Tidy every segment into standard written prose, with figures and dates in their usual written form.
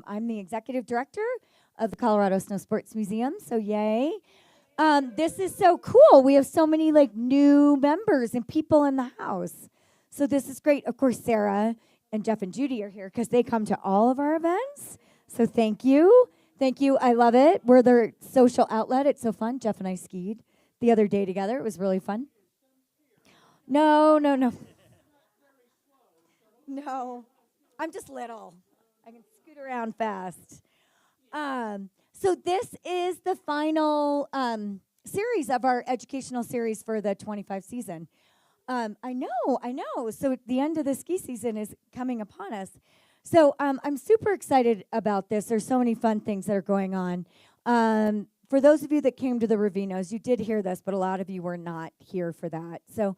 I'm the executive director of the Colorado Snow Sports Museum, so yay. This is so cool. We have so many like new members and people in the house. So this is great. Of course, Sarah and Jeff and Judy are here because they come to all of our events. So thank you. Thank you. I love it. We're their social outlet. It's so fun. Jeff and I skied the other day together. It was really fun. No. No. I'm just little. I can scoot around fast. So this is the final series of our educational series for the 25 season. I know. So the end of the ski season is coming upon us. So I'm super excited about this. There's so many fun things that are going on. For those of you that came to the Ravinos, you did hear this, but a lot of you were not here for that. So,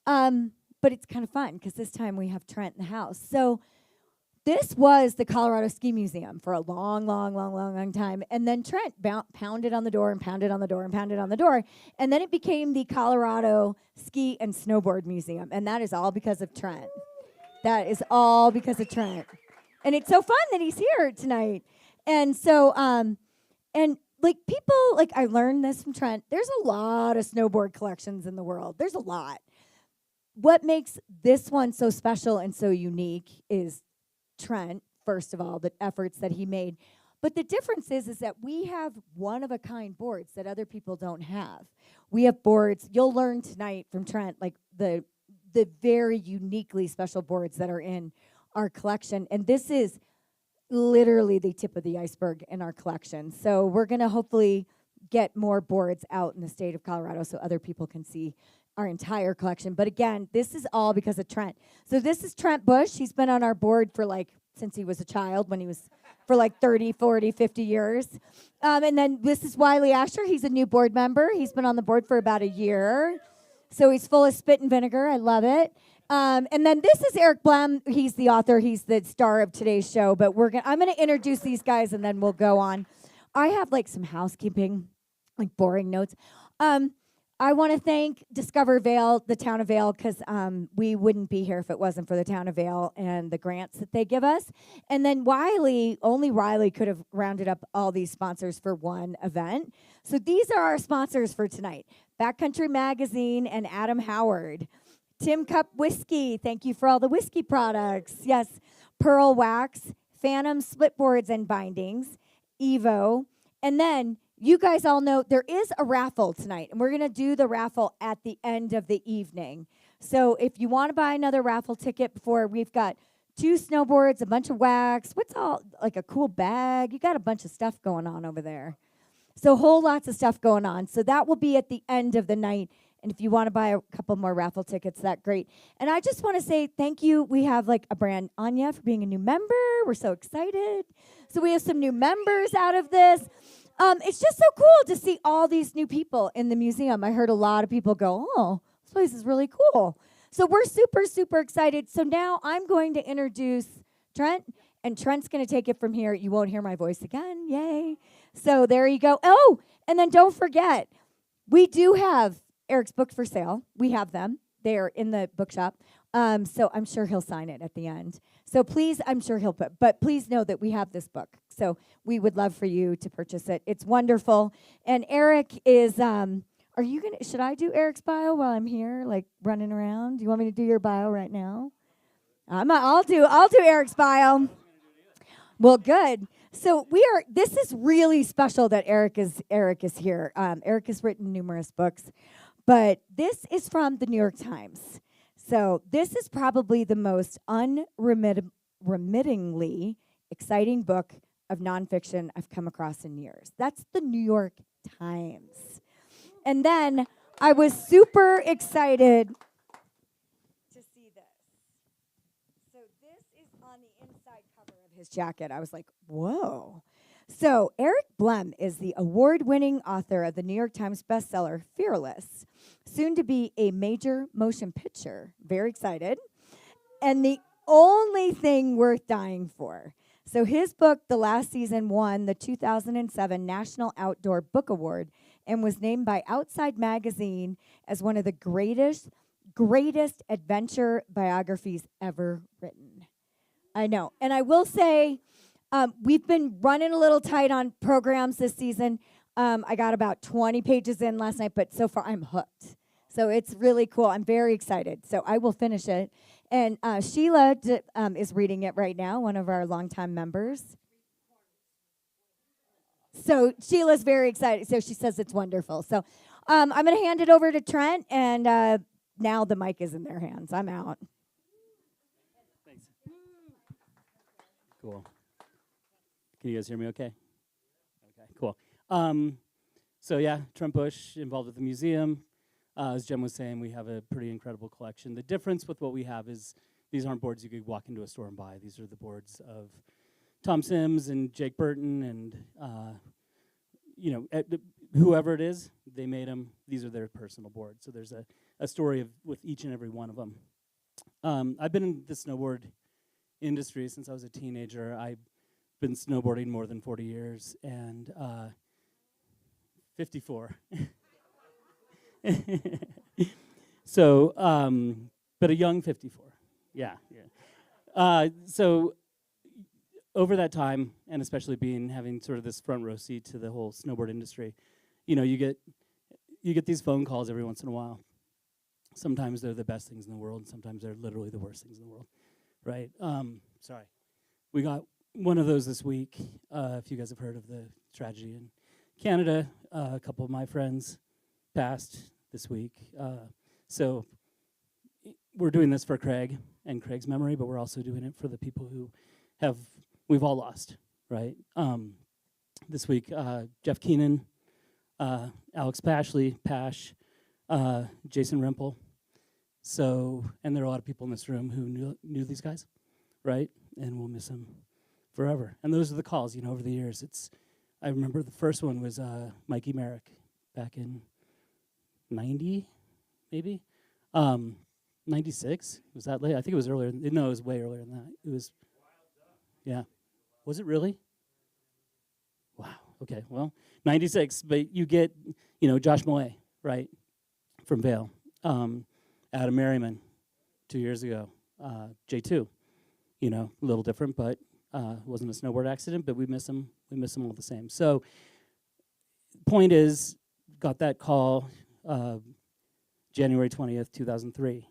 but it's kind of fun because this time we have Trent in the house. So this was the Colorado Ski Museum for a long time. And then Trent pounded on the door and pounded on the door and pounded on the door. And then it became the Colorado Ski and Snowboard Museum. And that is all because of Trent. That is all because of Trent. And it's so fun that he's here tonight. And so, and like people, like I learned this from Trent, there's a lot of snowboard collections in the world. There's a lot. What makes this one so special and so unique is Trent, first of all, the efforts that he made. But the difference is that we have one-of-a-kind boards that other people don't have. We have boards, you'll learn tonight from Trent, like the very uniquely special boards that are in our collection. And this is literally the tip of the iceberg in our collection. So we're going to hopefully get more boards out in the state of Colorado so other people can see our entire collection. But again, this is all because of Trent. So this is Trent Bush. He's been on our board for since he was a child, when he was for 30, 40, 50 years. And then this is Wiley Asher. He's a new board member. He's been on the board for about a year. So he's full of spit and vinegar. I love it. And then this is Eric Blehm. He's the author. He's the star of today's show. But I'm going to introduce these guys, and then we'll go on. I have some housekeeping, boring notes. I want to thank Discover Vail, the town of Vail, because we wouldn't be here if it wasn't for the town of Vail and the grants that they give us. And then only Riley could have rounded up all these sponsors for one event. So these are our sponsors for tonight. Backcountry Magazine and Adam Howard. Tim Cup Whiskey, thank you for all the whiskey products. Yes, Pearl Wax, Phantom Split Boards and Bindings, Evo. And then you guys all know there is a raffle tonight, and we're going to do the raffle at the end of the evening. So if you want to buy another raffle ticket we've got 2 snowboards, a bunch of wax, a cool bag. You got a bunch of stuff going on over there. So lots of stuff going on. So that will be at the end of the night. And if you want to buy a couple more raffle tickets, that's great. And I just want to say thank you. We have a brand, Anya, for being a new member. We're so excited. So we have some new members out of this. It's just so cool to see all these new people in the museum. I heard a lot of people go, oh, this place is really cool. So we're super, super excited. So now I'm going to introduce Trent, and Trent's going to take it from here. You won't hear my voice again. Yay. So there you go. Oh, and then don't forget, we do have Eric's books for sale. We have them. They're in the bookshop. So I'm sure he'll sign it at the end. So please, I'm sure he'll but please know that we have this book. So we would love for you to purchase it. It's wonderful. And Eric is, should I do Eric's bio while I'm here, running around? Do you want me to do your bio right now? I'll do Eric's bio. Well, good. So this is really special that Eric is here. Eric has written numerous books, but this is from the New York Times. So this is probably the most unremittingly exciting book of nonfiction I've come across in years. That's the New York Times. And then I was super excited to see this. So this is on the inside cover of his jacket. I was like, whoa. So Eric Blehm is the award-winning author of the New York Times bestseller, Fearless, soon to be a major motion picture. Very excited. And the only thing worth dying for. So his book, The Last Season, won the 2007 National Outdoor Book Award and was named by Outside Magazine as one of the greatest adventure biographies ever written. I know. And I will say, We've been running a little tight on programs this season. I got about 20 pages in last night, but so far I'm hooked. So it's really cool. I'm very excited. So I will finish it. And Sheila is reading it right now, one of our longtime members. So Sheila's very excited. So she says it's wonderful. So I'm going to hand it over to Trent, and now the mic is in their hands. I'm out. Thanks. Cool. Can you guys hear me okay? Okay, cool. So yeah, Trent Bush, involved with the museum. As Jem was saying, we have a pretty incredible collection. The difference with what we have is these aren't boards you could walk into a store and buy. These are the boards of Tom Sims and Jake Burton and whoever it is, they made them. These are their personal boards. So there's a story with each and every one of them. I've been in the snowboard industry since I was a teenager. I've been snowboarding more than 40 years and 54. So, but a young 54. Yeah. So over that time, and especially having sort of this front row seat to the whole snowboard industry, you get these phone calls every once in a while. Sometimes they're the best things in the world, and sometimes they're literally the worst things in the world, right? Sorry. We got one of those this week. If you guys have heard of the tragedy in Canada, a couple of my friends passed this week. So we're doing this for Craig and Craig's memory, but we're also doing it for the people who we've all lost, right? This week, Jeff Keenan, Alex Pashley, Pash, Jason Remple. So, and there are a lot of people in this room who knew these guys, right? And we'll miss them forever. And those are the calls, over the years. I remember the first one was Mikey Merrick back in 90, maybe? 96? Was that late? I think it was earlier. No, it was way earlier than that. It was, yeah. Was it really? Wow. Okay, well, 96. But you get, Josh Moe, right, from Vail. Adam Merriman, 2 years ago. J2, a little different, but wasn't a snowboard accident, but we miss him. We miss him all the same. So, point is, got that call January 20th, 2003.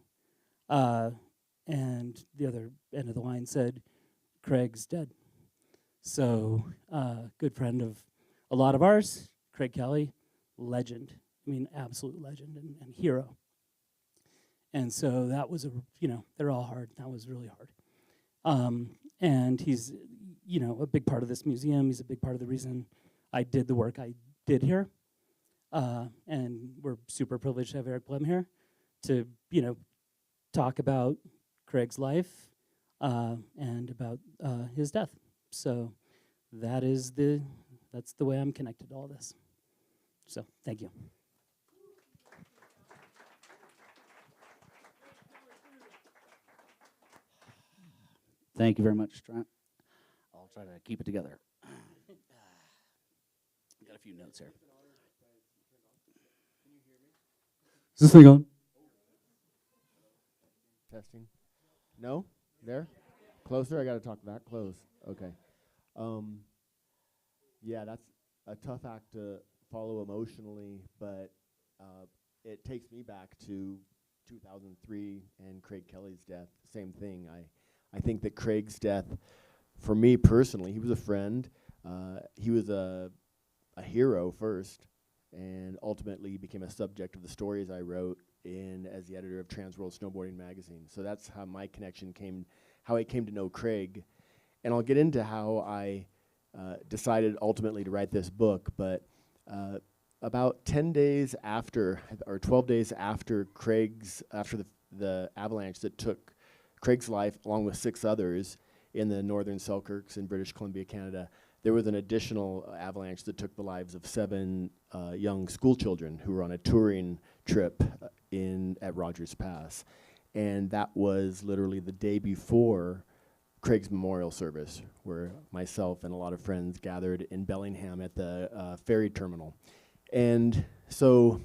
And the other end of the line said, Craig's dead. So, good friend of a lot of ours, Craig Kelly, legend. I mean, absolute legend and hero. And so that was they're all hard. That was really hard. And he's, a big part of this museum. He's a big part of the reason I did the work I did here. And we're super privileged to have Eric Blehm here to, talk about Craig's life and about his death. So that's the way I'm connected to all this. So thank you. Thank you very much, Trent. I'll try to keep it together. Got a few notes here. Is this thing on? Testing. No? There? Closer? I got to talk that close. Okay. Yeah, that's a tough act to follow emotionally, but it takes me back to 2003 and Craig Kelly's death. Same thing. I think that Craig's death, for me personally, he was a friend. He was a hero first, and ultimately became a subject of the stories I wrote as the editor of Trans World Snowboarding magazine. So that's how my connection how I came to know Craig. And I'll get into how I decided ultimately to write this book, but about 10 days after, or 12 days after the avalanche that took Craig's life, along with 6 others in the northern Selkirks in British Columbia, Canada, there was an additional avalanche that took the lives of 7 young school children who were on a touring trip at Rogers Pass. And that was literally the day before Craig's memorial service, where myself and a lot of friends gathered in Bellingham at the ferry terminal. And so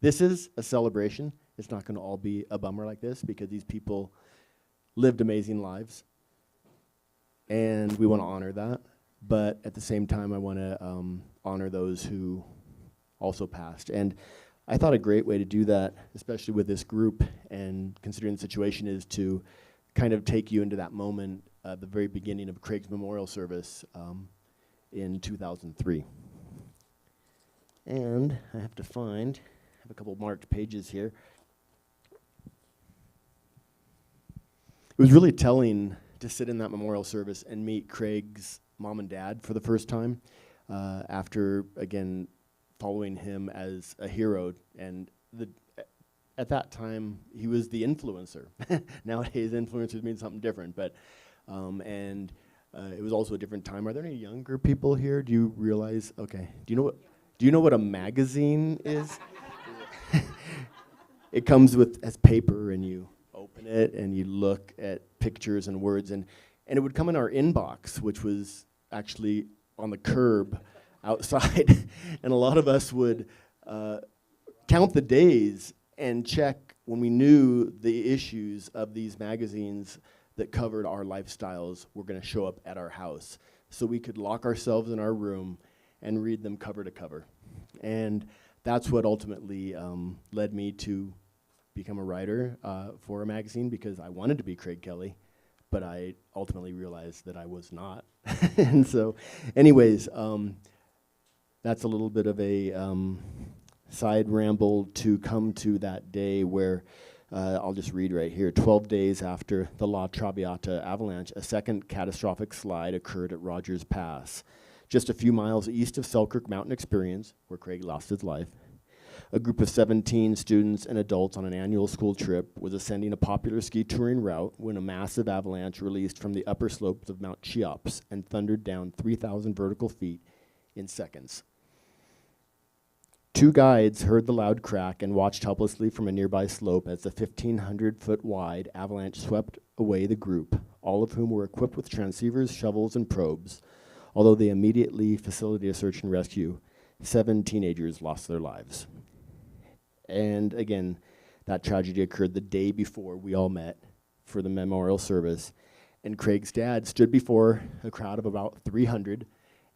this is a celebration. It's not going to all be a bummer like this, because these people lived amazing lives, and we want to honor that. but at the same time, I want to honor those who also passed. And I thought a great way to do that, especially with this group and considering the situation, is to kind of take you into that moment at the very beginning of Craig's memorial service in 2003. And I have a couple marked pages here. It was really telling to sit in that memorial service and meet Craig's mom and dad for the first time after, again, following him as a hero. And at that time, he was the influencer. Nowadays, influencers mean something different, but it was also a different time. Are there any younger people here? Do you realize? Okay. Do you know what a magazine is? It comes as paper, and you open it and you look at pictures and words, and it would come in our inbox, which was actually on the curb outside. And a lot of us would count the days and check when we knew the issues of these magazines that covered our lifestyles were going to show up at our house, so we could lock ourselves in our room and read them cover to cover. And that's what ultimately led me to become a writer for a magazine, because I wanted to be Craig Kelly, but I ultimately realized that I was not. And so anyways, that's a little bit of a side ramble to come to that day where I'll just read right here. 12 days after the La Traviata avalanche, a second catastrophic slide occurred at Rogers Pass, just a few miles east of Selkirk Mountain Experience, where Craig lost his life. A group of 17 students and adults on an annual school trip was ascending a popular ski touring route when a massive avalanche released from the upper slopes of Mount Cheops and thundered down 3,000 vertical feet in seconds. Two guides heard the loud crack and watched helplessly from a nearby slope as the 1,500-foot-wide avalanche swept away the group, all of whom were equipped with transceivers, shovels, and probes. Although they immediately facilitated a search and rescue, 7 teenagers lost their lives. And again, that tragedy occurred the day before we all met for the memorial service. And Craig's dad stood before a crowd of about 300,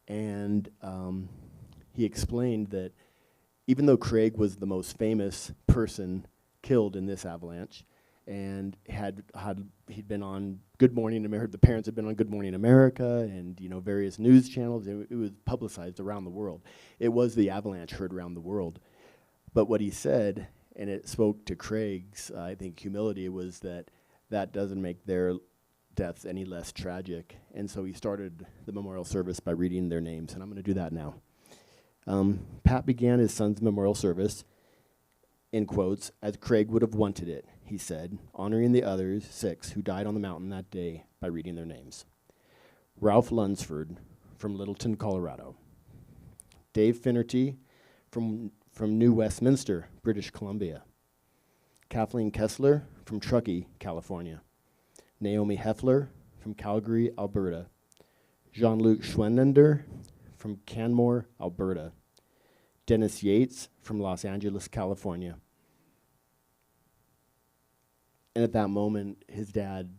and he explained that even though Craig was the most famous person killed in this avalanche, and he'd been on Good Morning America, the parents had been on Good Morning America, and various news channels. It was publicized around the world. It was the avalanche heard around the world. But what he said, and it spoke to Craig's, I think, humility, was that doesn't make their deaths any less tragic. And so he started the memorial service by reading their names, and I'm going to do that now. Pat began his son's memorial service, in quotes, as Craig would have wanted it, he said, honoring the others 6 who died on the mountain that day by reading their names. Ralph Lunsford from Littleton, Colorado. Dave Finnerty from New Westminster, British Columbia. Kathleen Kessler from Truckee, California. Naomi Heffler from Calgary, Alberta. Jean-Luc Schwenender from Canmore, Alberta. Dennis Yates from Los Angeles, California. And at that moment, his dad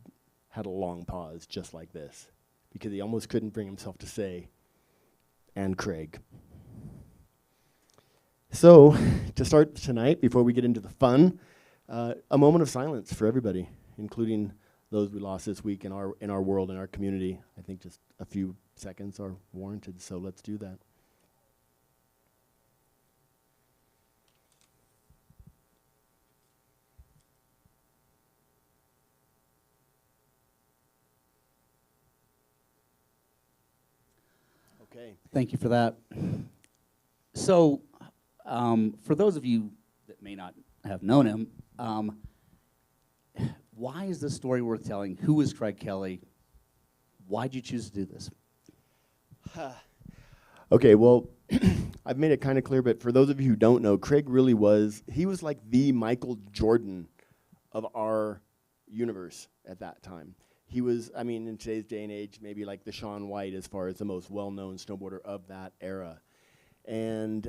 had a long pause just like this, because he almost couldn't bring himself to say, and Craig. So, to start tonight, before we get into the fun, a moment of silence for everybody, including those we lost this week in our world, in our community. I think just a few seconds are warranted, so let's do that. Okay. Thank you for that. So, for those of you that may not have known him, why is this story worth telling? Who is Craig Kelly? Why'd you choose to do this? Okay, well, I've made it kind of clear, but for those of you who don't know, Craig really he was like the Michael Jordan of our universe at that time. He was, in today's day and age, maybe like the Shaun White as far as the most well-known snowboarder of that era. And,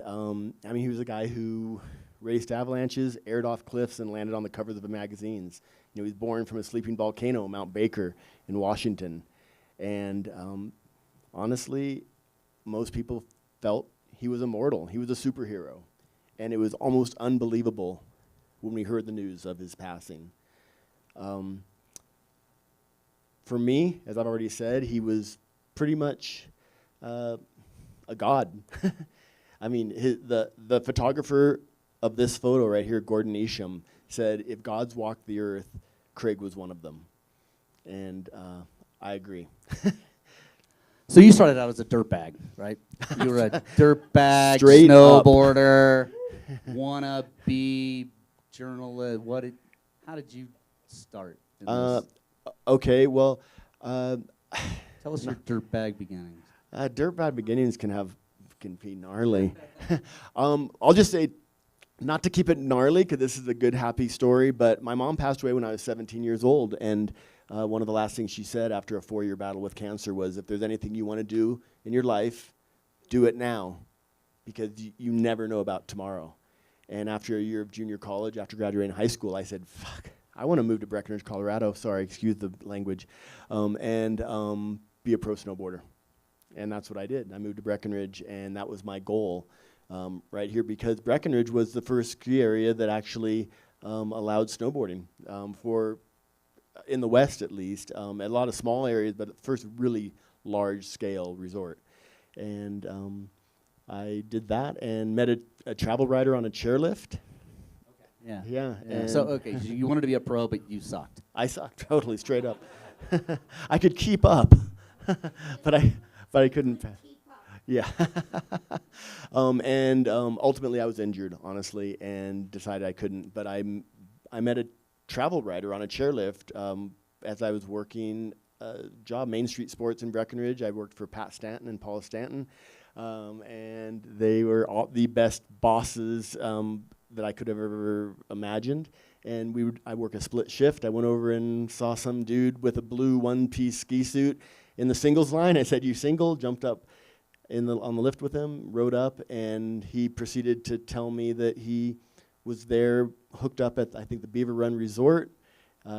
he was a guy who raced avalanches, aired off cliffs, and landed on the covers of the magazines. He was born from a sleeping volcano, Mount Baker, in Washington. And honestly, most people felt he was immortal. He was a superhero. And it was almost unbelievable when we heard the news of his passing. For me, as I've already said, he was pretty much a god. I mean, the photographer of this photo right here, Gordon Isham, said, if gods walked the earth, Craig was one of them. And I agree. So you started out as a dirtbag, right? You were a dirtbag, Straight snowboarder, wannabe journalist. How did you start in this? Okay, well, Tell us your dirtbag beginnings. dirtbag beginnings can be gnarly. I'll just say, not to keep it gnarly, because this is a good, happy story, but my mom passed away when I was 17 years old, and one of the last things she said after a 4-year battle with cancer was, if there's anything you want to do in your life, do it now, because you never know about tomorrow. And after a year of junior college, after graduating high school, I said, fuck, I want to move to Breckenridge, Colorado, sorry, excuse the language, and be a pro snowboarder. And that's what I did. I moved to Breckenridge, and that was my goal right here, because Breckenridge was the first ski area that actually allowed snowboarding in the West, at least. A lot of small areas, but first really large-scale resort. And I did that and met a travel rider on a chairlift. Yeah. Yeah. Yeah. So, okay, so you wanted to be a pro, but you sucked. I sucked, totally, straight up. I could keep up, but I couldn't. Yeah. And ultimately, I was injured, honestly, and decided I couldn't. But I met a travel writer on a chairlift as I was working a job, Main Street Sports in Breckenridge. I worked for Pat Stanton and Paula Stanton, and they were all the best bosses that I could have ever imagined. And I work a split shift. I went over and saw some dude with a blue one-piece ski suit in the singles line. I said, "You single?" Jumped up on the lift with him, rode up, and he proceeded to tell me that he was there, hooked up at, I think, the Beaver Run Resort,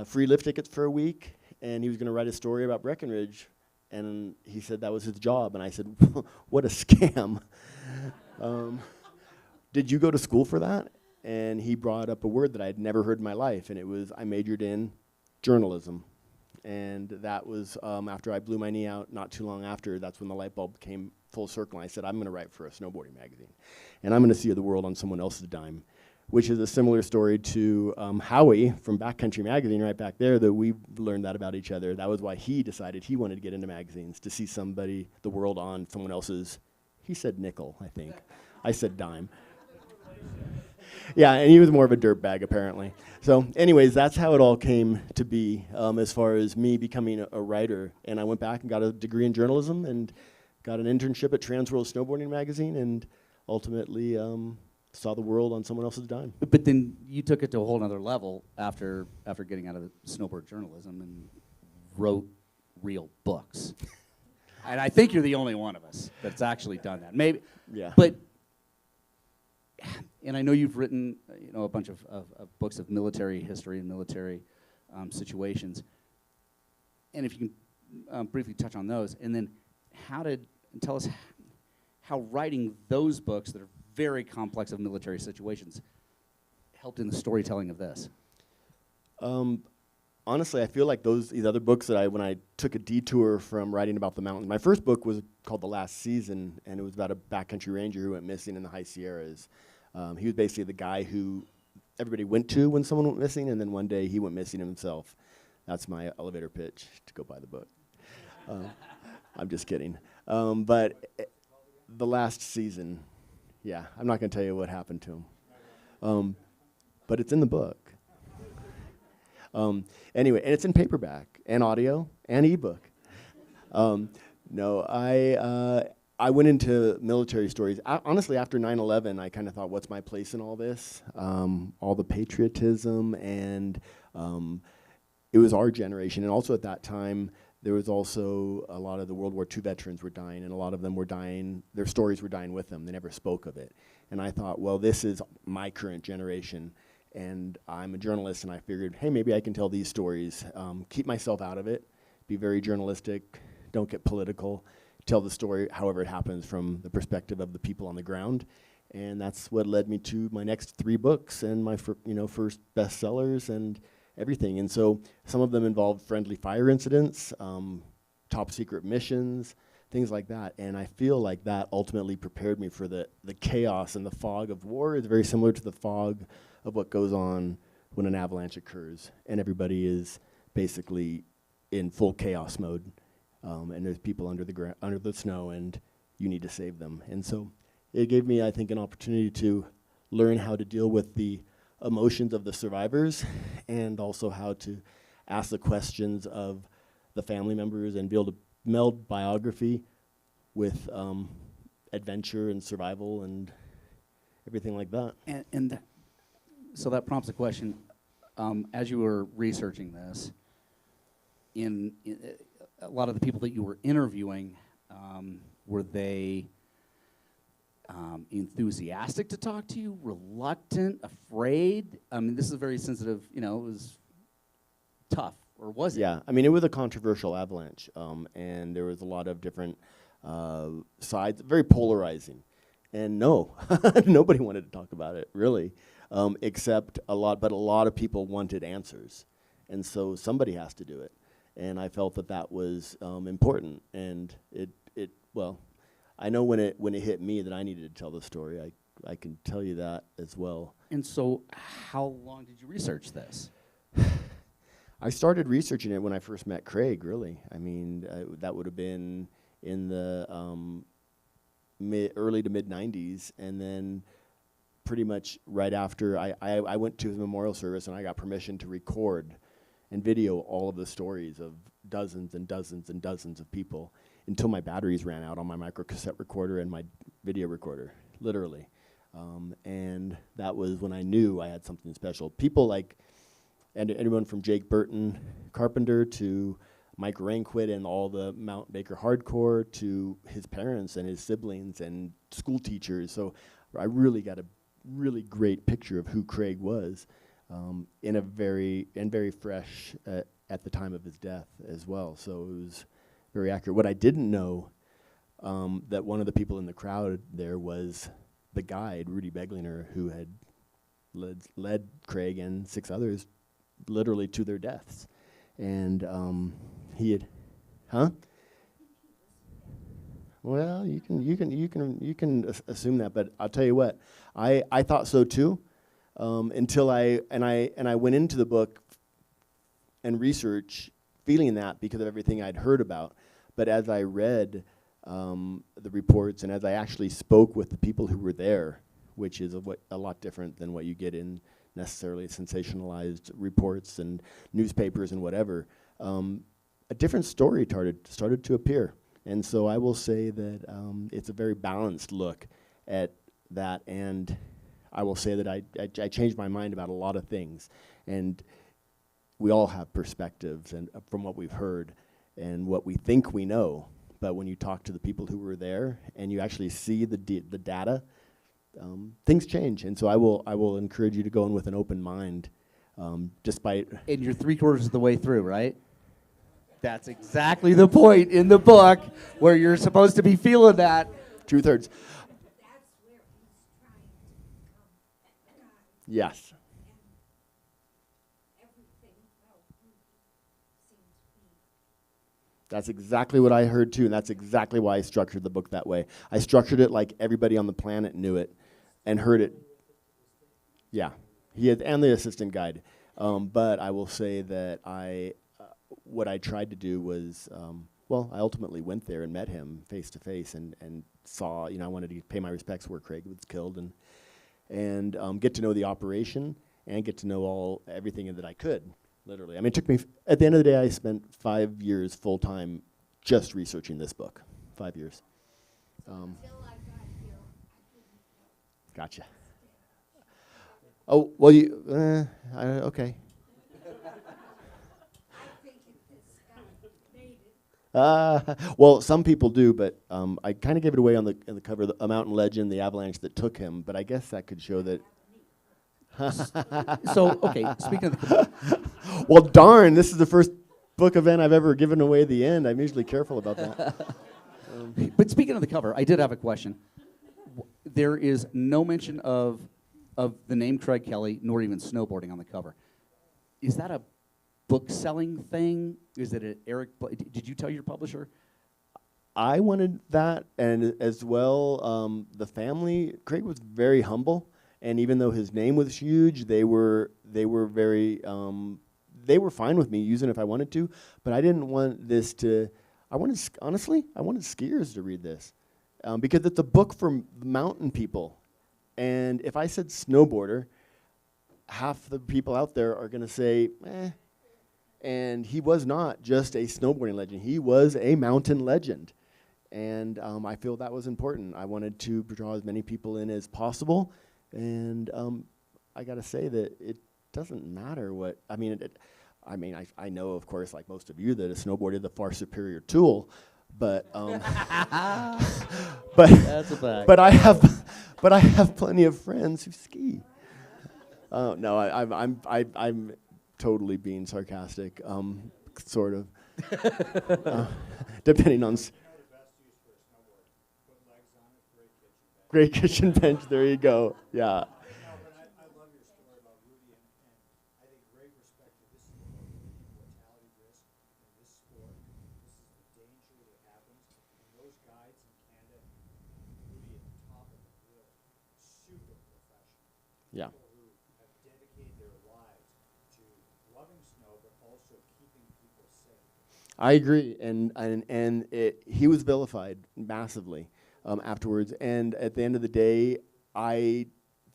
free lift tickets for a week, and he was going to write a story about Breckenridge. And he said that was his job. And I said, what a scam. Did you go to school for that? And he brought up a word that I had never heard in my life, and it was, I majored in journalism. And that was after I blew my knee out, not too long after, that's when the light bulb came full circle. I said, I'm going to write for a snowboarding magazine, and I'm going to see the world on someone else's dime, which is a similar story to Howie from Backcountry Magazine right back there, that we learned that about each other. That was why he decided he wanted to get into magazines, to see the world on someone else's, he said nickel, I think. I said dime. Yeah, and he was more of a dirtbag, apparently. So anyways, that's how it all came to be as far as me becoming a writer. And I went back and got a degree in journalism and got an internship at Transworld Snowboarding Magazine, and ultimately saw the world on someone else's dime. But then you took it to a whole other level after getting out of snowboard journalism and wrote real books. And I think you're the only one of us that's actually done that. Maybe, Yeah. But, and I know you've written a bunch of books of military history and military situations. And if you can briefly touch on those, and then tell us how writing those books that are very complex of military situations helped in the storytelling of this. Honestly, I feel like these other books that when I took a detour from writing about the mountains. My first book was called The Last Season, and it was about a backcountry ranger who went missing in the high Sierras. He was basically the guy who everybody went to when someone went missing, and then one day he went missing himself. That's my elevator pitch to go buy the book. I'm just kidding. But The Last Season, yeah, I'm not going to tell you what happened to him. But it's in the book. Anyway, and it's in paperback and audio and ebook. No, I went into military stories. Honestly, after 9/11, I kind of thought, what's my place in all this? All the patriotism, and it was our generation. And also at that time, there was also a lot of the World War II veterans were dying, and a lot of them were dying, their stories were dying with them. They never spoke of it. And I thought, well, this is my current generation. And I'm a journalist, and I figured, hey, maybe I can tell these stories, keep myself out of it, be very journalistic, don't get political, tell the story, however it happens, from the perspective of the people on the ground. And that's what led me to my next 3 books and my first bestsellers and everything. And so some of them involved friendly fire incidents, top secret missions, things like that. And I feel like that ultimately prepared me for the chaos and the fog of war. It's very similar to the fog of what goes on when an avalanche occurs and everybody is basically in full chaos mode. And there's people under the snow, and you need to save them. And so it gave me, I think, an opportunity to learn how to deal with the emotions of the survivors, and also how to ask the questions of the family members and be able to meld biography with adventure and survival and everything like that. So that prompts a question. As you were researching this, in a lot of the people that you were interviewing, were they enthusiastic to talk to you, reluctant, afraid? I mean, this is very sensitive, it was tough, or was it? Yeah, I mean, it was a controversial avalanche, and there was a lot of different sides, very polarizing. And no, nobody wanted to talk about it, really, except a lot of people wanted answers. And so somebody has to do it. And I felt that was important. And well, I know when it hit me that I needed to tell the story. I can tell you that as well. And so how long did you research this? I started researching it when I first met Craig, really. I mean, that would have been in the early to mid-'90s, and then pretty much right after I went to his memorial service, and I got permission to record and video all of the stories of dozens and dozens and dozens of people until my batteries ran out on my microcassette recorder and my video recorder, literally. And that was when I knew I had something special. People like, and anyone from Jake Burton Carpenter to Mike Ranquit and all the Mount Baker hardcore to his parents and his siblings and school teachers. So I really got a really great picture of who Craig was, in a very fresh at the time of his death as well. So it was very accurate. What I didn't know, that one of the people in the crowd there was the guide, Rudy Beglinger, who had led Craig and 6 others literally to their deaths. And he had, Well, you can assume that, but I'll tell you what, I thought so too, until I went into the book and research feeling that because of everything I'd heard about. But as I read the reports and as I actually spoke with the people who were there, which is a lot different than what you get in necessarily sensationalized reports and newspapers and whatever, a different story started to appear. And so I will say that it's a very balanced look at that, and I will say that I changed my mind about a lot of things. And we all have perspectives and from what we've heard and what we think we know. But when you talk to the people who were there and you actually see the data, things change. And so I will encourage you to go in with an open mind, despite. And you're 3/4 of the way through, right? That's exactly the point in the book where you're supposed to be feeling that. 2/3. Yes. That's exactly what I heard too, and that's exactly why I structured the book that way. I structured it like everybody on the planet knew it and heard it. Yeah, he had, and the assistant guide. But I will say that what I tried to do was, I ultimately went there and met him face to face and saw, I wanted to pay my respects where Craig was killed and get to know the operation and get to know everything that I could, literally. I mean, it took me, at the end of the day, I spent 5 years full time just researching this book, 5 years. Gotcha. Oh, well, okay. Well, some people do, but I kind of gave it away in the cover, A Mountain Legend, the avalanche that took him, but I guess that could show that. So, okay, speaking of the well, darn, this is the first book event I've ever given away the end. I'm usually careful about that. But speaking of the cover, I did have a question. There is no mention of the name Craig Kelly, nor even snowboarding on the cover. Is that a book-selling thing? Is it an Eric? Did you tell your publisher? I wanted that, and as well, the family. Craig was very humble, and even though his name was huge, they were very they were fine with me using it if I wanted to. But I didn't want this to. Honestly, I wanted skiers to read this because it's a book for mountain people, and if I said snowboarder, half the people out there are going to say, eh. And he was not just a snowboarding legend. He was a mountain legend. And I feel that was important. I wanted to draw as many people in as possible. And I got to say that it doesn't matter what, I know, of course, like most of you, that a snowboard is a far superior tool. But That's a fact. but I have plenty of friends who ski. No, I'm totally being sarcastic, sort of. Depending on. Great kitchen bench. There you go. Yeah. I love your story about Rudy, and I think great respect to this is the mortality risk in this sport. This is the danger that happens. And those guides in Canada, Rudy at the top of the bill, super professional. Yeah. People who have dedicated their lives to loving snow, but also keeping people safe. I agree, and he was vilified massively afterwards. And at the end of the day, I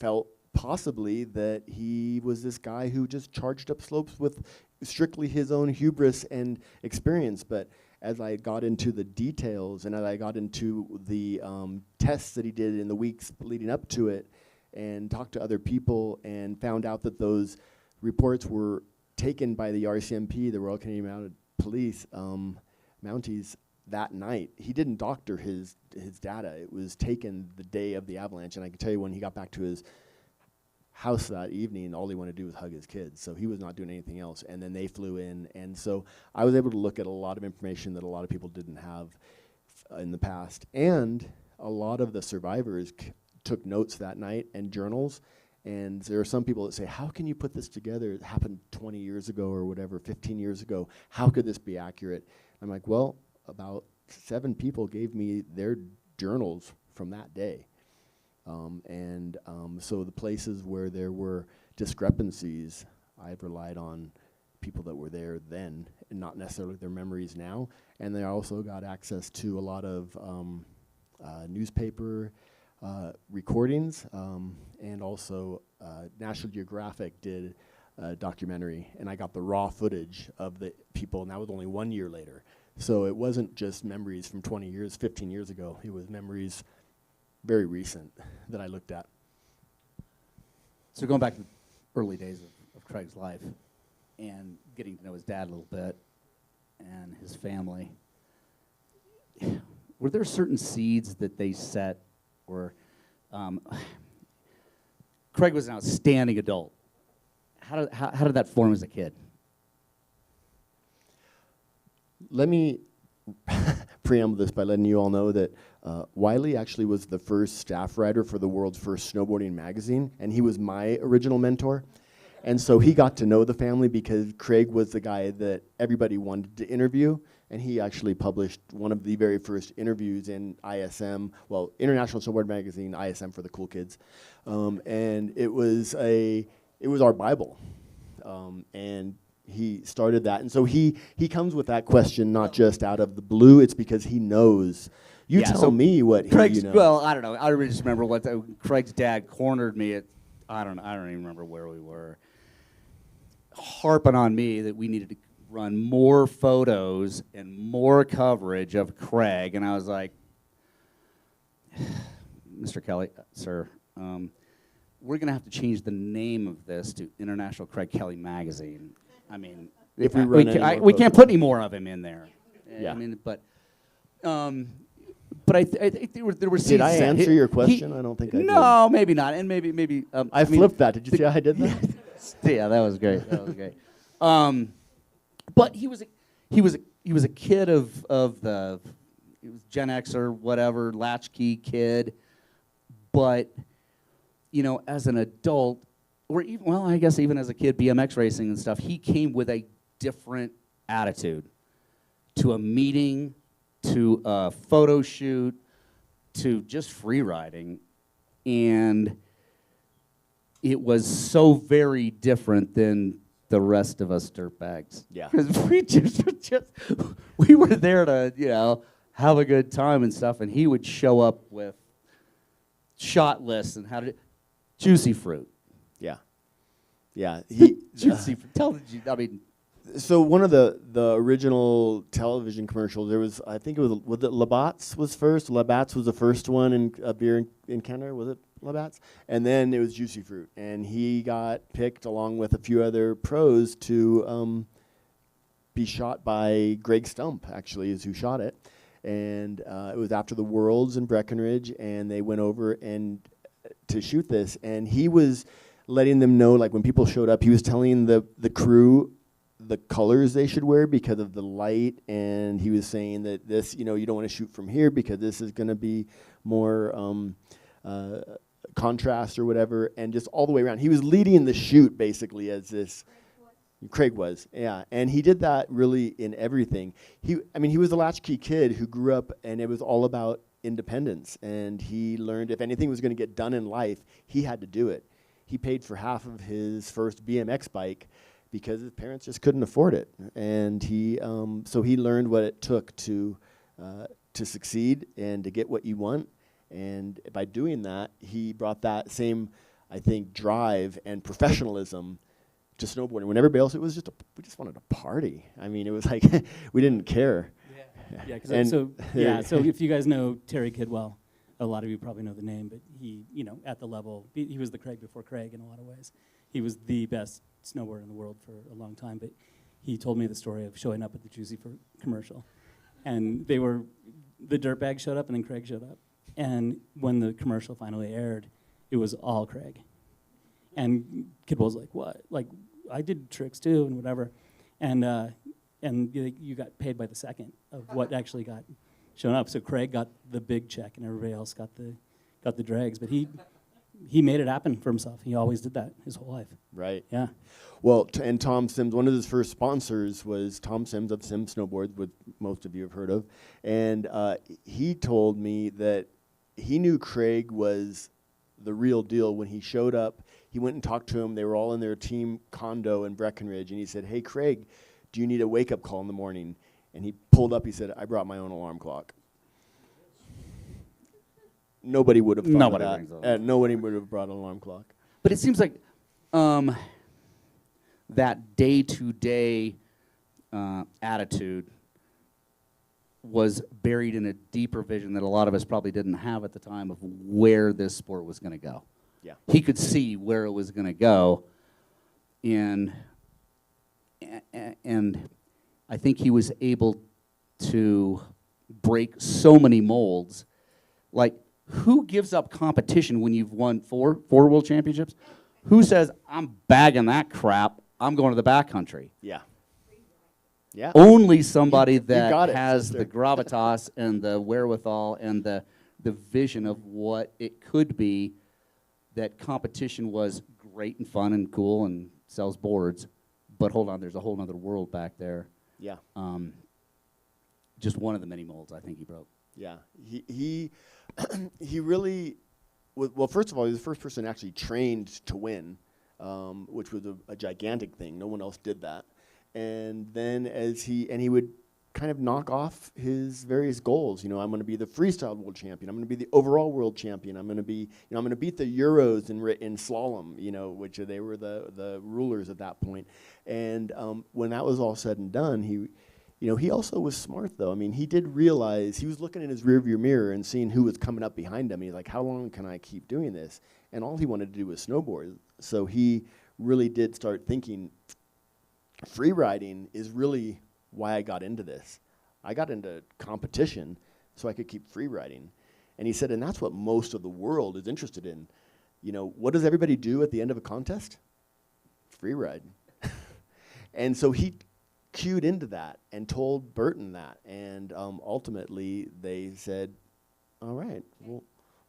felt possibly that he was this guy who just charged up slopes with strictly his own hubris and experience. But as I got into the details and as I got into the tests that he did in the weeks leading up to it, and talked to other people and found out that those reports were taken by the RCMP, the Royal Canadian Mounted Police, Mounties, that night. He didn't doctor his data. It was taken the day of the avalanche, and I can tell you when he got back to his house that evening, all he wanted to do was hug his kids, so he was not doing anything else. And then they flew in, and so I was able to look at a lot of information that a lot of people didn't have in the past. And a lot of the survivors took notes that night and journals. And there are some people that say, how can you put this together? It happened 20 years ago or whatever, 15 years ago. How could this be accurate? I'm like, well, about 7 people gave me their journals from that day. So the places where there were discrepancies, I've relied on people that were there then and not necessarily their memories now. And they also got access to a lot of newspaper recordings, and also National Geographic did a documentary, and I got the raw footage of the people, and that was only 1 year later. So it wasn't just memories from 20 years, 15 years ago. It was memories very recent that I looked at. So going back to the early days of Craig's life and getting to know his dad a little bit and his family, were there certain seeds that they set where Craig was an outstanding adult? How did that form as a kid? Let me preamble this by letting you all know that Wiley actually was the first staff writer for the world's first snowboarding magazine, and he was my original mentor. And so he got to know the family because Craig was the guy that everybody wanted to interview, and he actually published one of the very first interviews in ISM, well, International Snowboard Magazine, ISM for the cool kids. And it was our Bible. And he started that. And so he comes with that question not just out of the blue, it's because he knows. You tell me what Craig's, he, well, I don't know. I just remember what Craig's dad cornered me at, I don't even remember where we were, harping on me that we needed to run more photos and more coverage of Craig. And I was like, Mr. Kelly, sir, we're going to have to change the name of this to International Craig Kelly Magazine. I mean, If we run any more we can't photos. put any more of him in there. Yeah. I mean, but I think there were. Did I answer your question? I don't think I did. No, maybe not, and maybe. I flipped that. Did you see how I did that? Yeah, that was great. That was great. But he was a kid of the he was Gen Xer, whatever, latchkey kid. But, you know, as an adult, or even, well, I guess even as a kid, BMX racing and stuff, he came with a different attitude to a meeting, to a photo shoot, to just free riding. And it was so very different than the rest of us dirtbags. Yeah. Because we were there to, you know, have a good time and stuff, and he would show up with shot lists and how to juicy fruit. Yeah. Yeah. Juicy fruit. I mean, So one of the original television commercials, there was, I think it was Labatt's was first. Labatt's was the first one in beer in Canada. Was it Labatt's? And then it was Juicy Fruit, and he got picked along with a few other pros to be shot by Greg Stump. Actually, is who shot it, and it was after the Worlds in Breckenridge, and they went over and to shoot this, and he was letting them know, like when people showed up, he was telling the crew the colors they should wear because of the light, and he was saying that this, you know, you don't want to shoot from here because this is going to be more contrast or whatever, and just all the way around. He was leading the shoot basically as this. Craig was, yeah, and he did that really in everything. He was a latchkey kid who grew up, and it was all about independence, and he learned if anything was going to get done in life, he had to do it. He paid for half of his first BMX bike because his parents just couldn't afford it, and so he learned what it took to succeed and to get what you want, and by doing that, he brought that same, I think, drive and professionalism to snowboarding. When everybody else, it was we just wanted to party. I mean, it was like we didn't care. Yeah, so if you guys know Terry Kidwell, a lot of you probably know the name, but he, you know, at the level, he was the Craig before Craig in a lot of ways. He was the best snowboarder in the world for a long time, but he told me the story of showing up at the Juicy Fruit commercial. And the dirtbag showed up and then Craig showed up. And when the commercial finally aired, it was all Craig. And Kidwell's like, what? Like, I did tricks too and whatever. And you got paid by the second of what actually got shown up. So Craig got the big check and everybody else got the dregs. But he made it happen for himself. He always did that his whole life. Right. Yeah. Well, and Tom Sims, one of his first sponsors was Tom Sims of Sims Snowboards, which most of you have heard of. And he told me that he knew Craig was the real deal when he showed up. He went and talked to him. They were all in their team condo in Breckenridge. And he said, hey, Craig, do you need a wake-up call in the morning? And he pulled up. He said, I brought my own alarm clock. Nobody would have thought of that. Nobody would have brought an alarm clock. But it seems like that day-to-day attitude was buried in a deeper vision that a lot of us probably didn't have at the time of where this sport was going to go. Yeah. He could see where it was going to go, and I think he was able to break so many molds. Like, who gives up competition when you've won four world championships? Who says, I'm bagging that crap, I'm going to the backcountry? Yeah. Yeah. Only somebody that got it, has sister. the gravitas and the wherewithal and the vision of what it could be, that competition was great and fun and cool and sells boards, but hold on, there's a whole other world back there. Yeah. Just one of the many molds I think he broke. Yeah. He really, well, first of all, he was the first person actually trained to win, which was a gigantic thing. No one else did that. And then he would kind of knock off his various goals. You know, I'm going to be the freestyle world champion. I'm going to be the overall world champion. I'm going to be, you know, I'm going to beat the Euros in slalom, you know, which they were the rulers at that point. And when that was all said and done, he also was smart though. I mean, he did realize, he was looking in his rearview mirror and seeing who was coming up behind him. He's like, how long can I keep doing this? And all he wanted to do was snowboard. So he really did start thinking, free riding is really why I got into this. I got into competition so I could keep free riding. And he said, and that's what most of the world is interested in. You know, what does everybody do at the end of a contest? Free ride. And so he cued into that and told Burton that, and ultimately they said, "All right,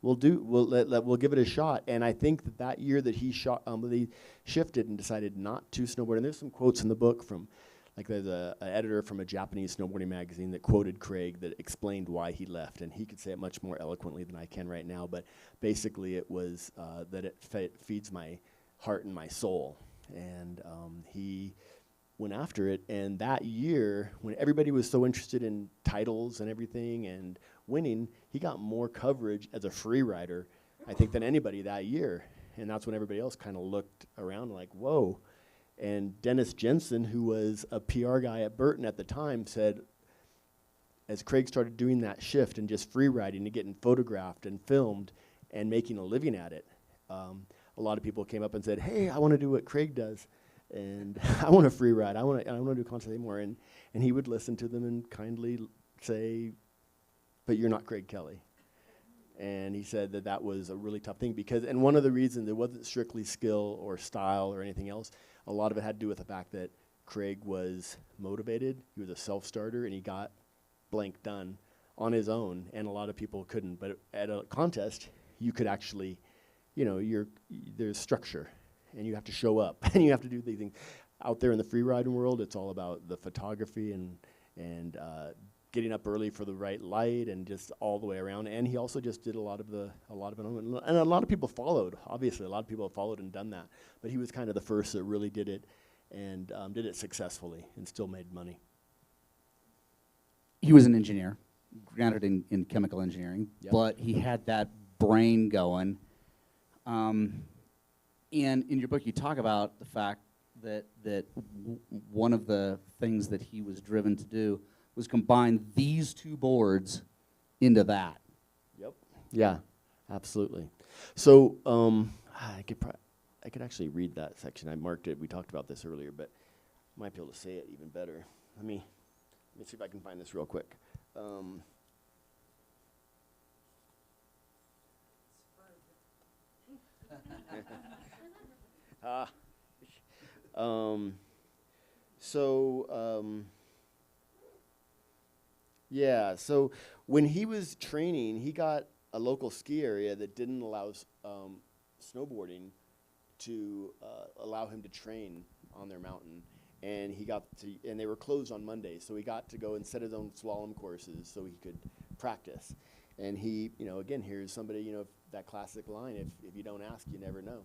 we'll give it a shot." And I think that year that he they shifted and decided not to snowboard. And there's some quotes in the book from, like, there's an editor from a Japanese snowboarding magazine that quoted Craig that explained why he left, and he could say it much more eloquently than I can right now. But basically, it was that it feeds my heart and my soul, and he went after it. And that year, when everybody was so interested in titles and everything and winning, he got more coverage as a free rider, I think, than anybody that year. And that's when everybody else kind of looked around like, whoa. And Dennis Jensen, who was a PR guy at Burton at the time, said, as Craig started doing that shift and just free riding and getting photographed and filmed and making a living at it, a lot of people came up and said, "Hey, I want to do what Craig does, and I want to free ride. I want to do concerts more." And he would listen to them and kindly say, "But you're not Craig Kelly." And he said that that was a really tough thing because, and one of the reasons it wasn't strictly skill or style or anything else, a lot of it had to do with the fact that Craig was motivated. He was a self-starter, and he got blank done on his own, and a lot of people couldn't. But at a contest, you could actually, there's structure, and you have to show up, and you have to do these things. Out there in the free riding world, it's all about the photography and getting up early for the right light and just all the way around. And he also just did a lot of it, and a lot of people followed. Obviously, a lot of people have followed and done that, but he was kind of the first that really did it and did it successfully and still made money. He was an engineer, granted in chemical engineering, Yep. but he had that brain going. And in your book, you talk about the fact that one of the things that he was driven to do was combine these two boards into that. Yep. Yeah, absolutely. So I could actually read that section. I marked it. We talked about this earlier, but I might be able to say it even better. Let me see if I can find this real quick. Yeah, so when he was training, he got a local ski area that didn't allow snowboarding to allow him to train on their mountain. And and they were closed on Mondays, so he got to go and set his own slalom courses so he could practice. And he, again, here's somebody, that classic line, if you don't ask, you never know.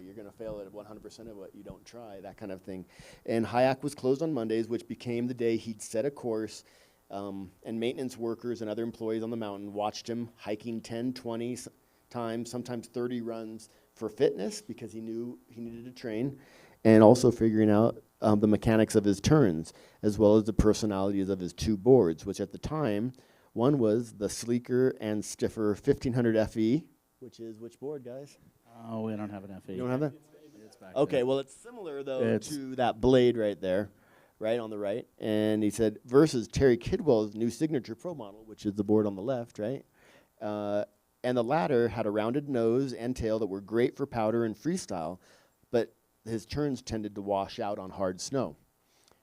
You're going to fail at 100% of what you don't try, that kind of thing. And Hyack was closed on Mondays, which became the day he'd set a course, and maintenance workers and other employees on the mountain watched him hiking 10, 20 times, sometimes 30 runs for fitness because he knew he needed to train, and also figuring out the mechanics of his turns, as well as the personalities of his two boards, which at the time, one was the sleeker and stiffer 1500 FE, which is which board, guys? Oh, we don't have an FE. You don't have that? It's back Okay, there. well, it's similar, though, to that blade right there, right on the right. And he said, versus Terry Kidwell's new signature pro model, which is the board on the left, right? And the latter had a rounded nose and tail that were great for powder and freestyle, but his turns tended to wash out on hard snow.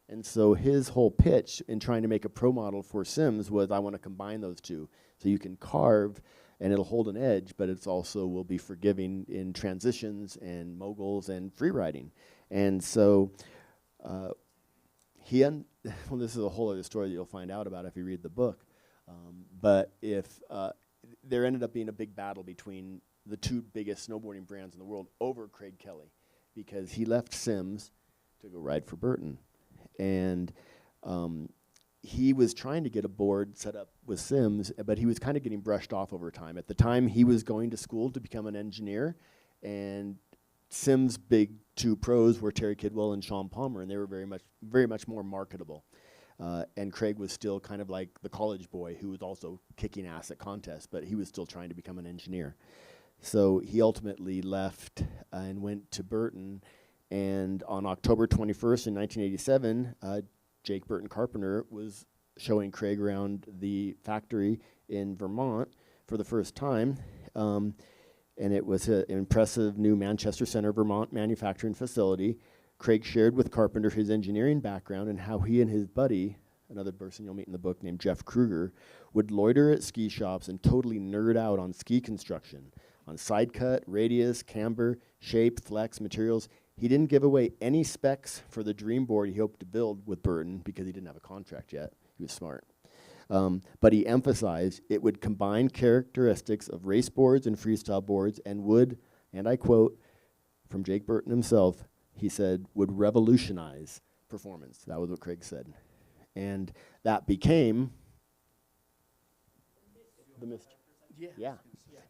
And so his whole pitch in trying to make a pro model for Sims was, I want to combine those two. So you can carve and it'll hold an edge, but it's also will be forgiving in transitions and moguls and free riding. And so well, this is a whole other story that you'll find out about if you read the book. But if there ended up being a big battle between the two biggest snowboarding brands in the world over Craig Kelly, because he left Sims to go ride for Burton. And he was trying to get a board set up with Sims, but he was kind of getting brushed off over time. At the time, he was going to school to become an engineer, and Sims' big two pros were Terry Kidwell and Sean Palmer, and they were very much more marketable. And Craig was still kind of like the college boy who was also kicking ass at contests, but he was still trying to become an engineer. So he ultimately left and went to Burton, and on October 21st in 1987, Jake Burton Carpenter was showing Craig around the factory in Vermont for the first time, and it was an impressive new Manchester Center, Vermont manufacturing facility. Craig shared with Carpenter his engineering background and how he and his buddy, another person you'll meet in the book named Jeff Kruger, would loiter at ski shops and totally nerd out on ski construction, on side cut, radius, camber, shape, flex, materials. He didn't give away any specs for the dream board he hoped to build with Burton because he didn't have a contract yet. He was smart. But he emphasized it would combine characteristics of race boards and freestyle boards and would, and I quote from Jake Burton himself, he said, would revolutionize performance. That was what Craig said. And that became the mystery. Yeah.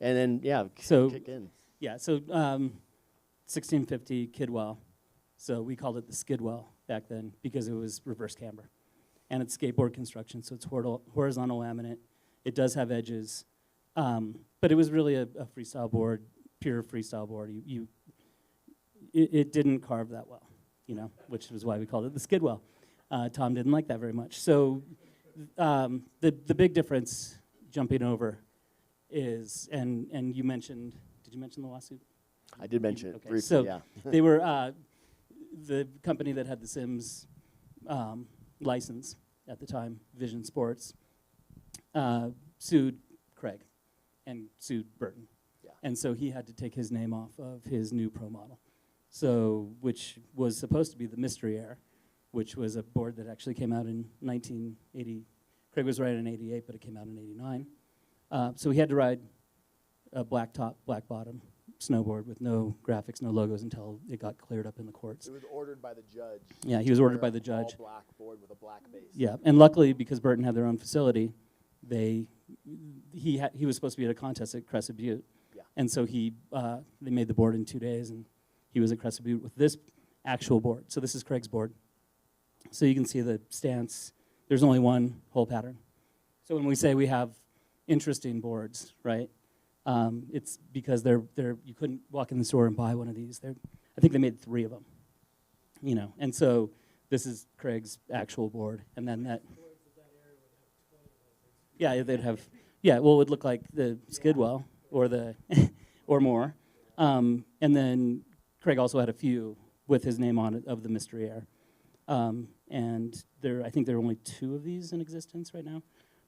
And then, So- kick in. Yeah, so 1650 Kidwell. So we called it the Skidwell back then because it was reverse camber. And it's skateboard construction, so it's horizontal laminate. It does have edges, but it was really a freestyle board, pure freestyle board. It didn't carve that well, which was why we called it the Skidwell. Tom didn't like that very much. So the big difference, jumping over, is, and you mentioned, did you mention the lawsuit? I did mention it Okay, briefly, so yeah. they were the company that had the Sims license at the time, Vision Sports, sued Craig and sued Burton. Yeah. And so he had to take his name off of his new Pro model. So, which was supposed to be the Mystery Air, which was a board that actually came out in 1980. Craig was riding in 88, but it came out in 89. So he had to ride a black top, black bottom snowboard with no graphics, no logos until it got cleared up in the courts. It was ordered by the judge. Yeah, he was ordered by the judge. All black board with a black base. Yeah, and luckily, because Burton had their own facility, he was supposed to be at a contest at Crescent Butte. Yeah. And so they made the board in 2 days, and he was at Crescent Butte with this actual board. So this is Craig's board. So you can see the stance. There's only one hole pattern. So when we say we have interesting boards, right, it's because you couldn't walk in the store and buy one of these. I think they made 3 of them, And so this is Craig's actual board, and then that. Yeah, they'd have. Yeah, well, it would look like the Skidwell or the or more, and then Craig also had a few with his name on it of the Mystery Air, and I think there are only 2 of these in existence right now,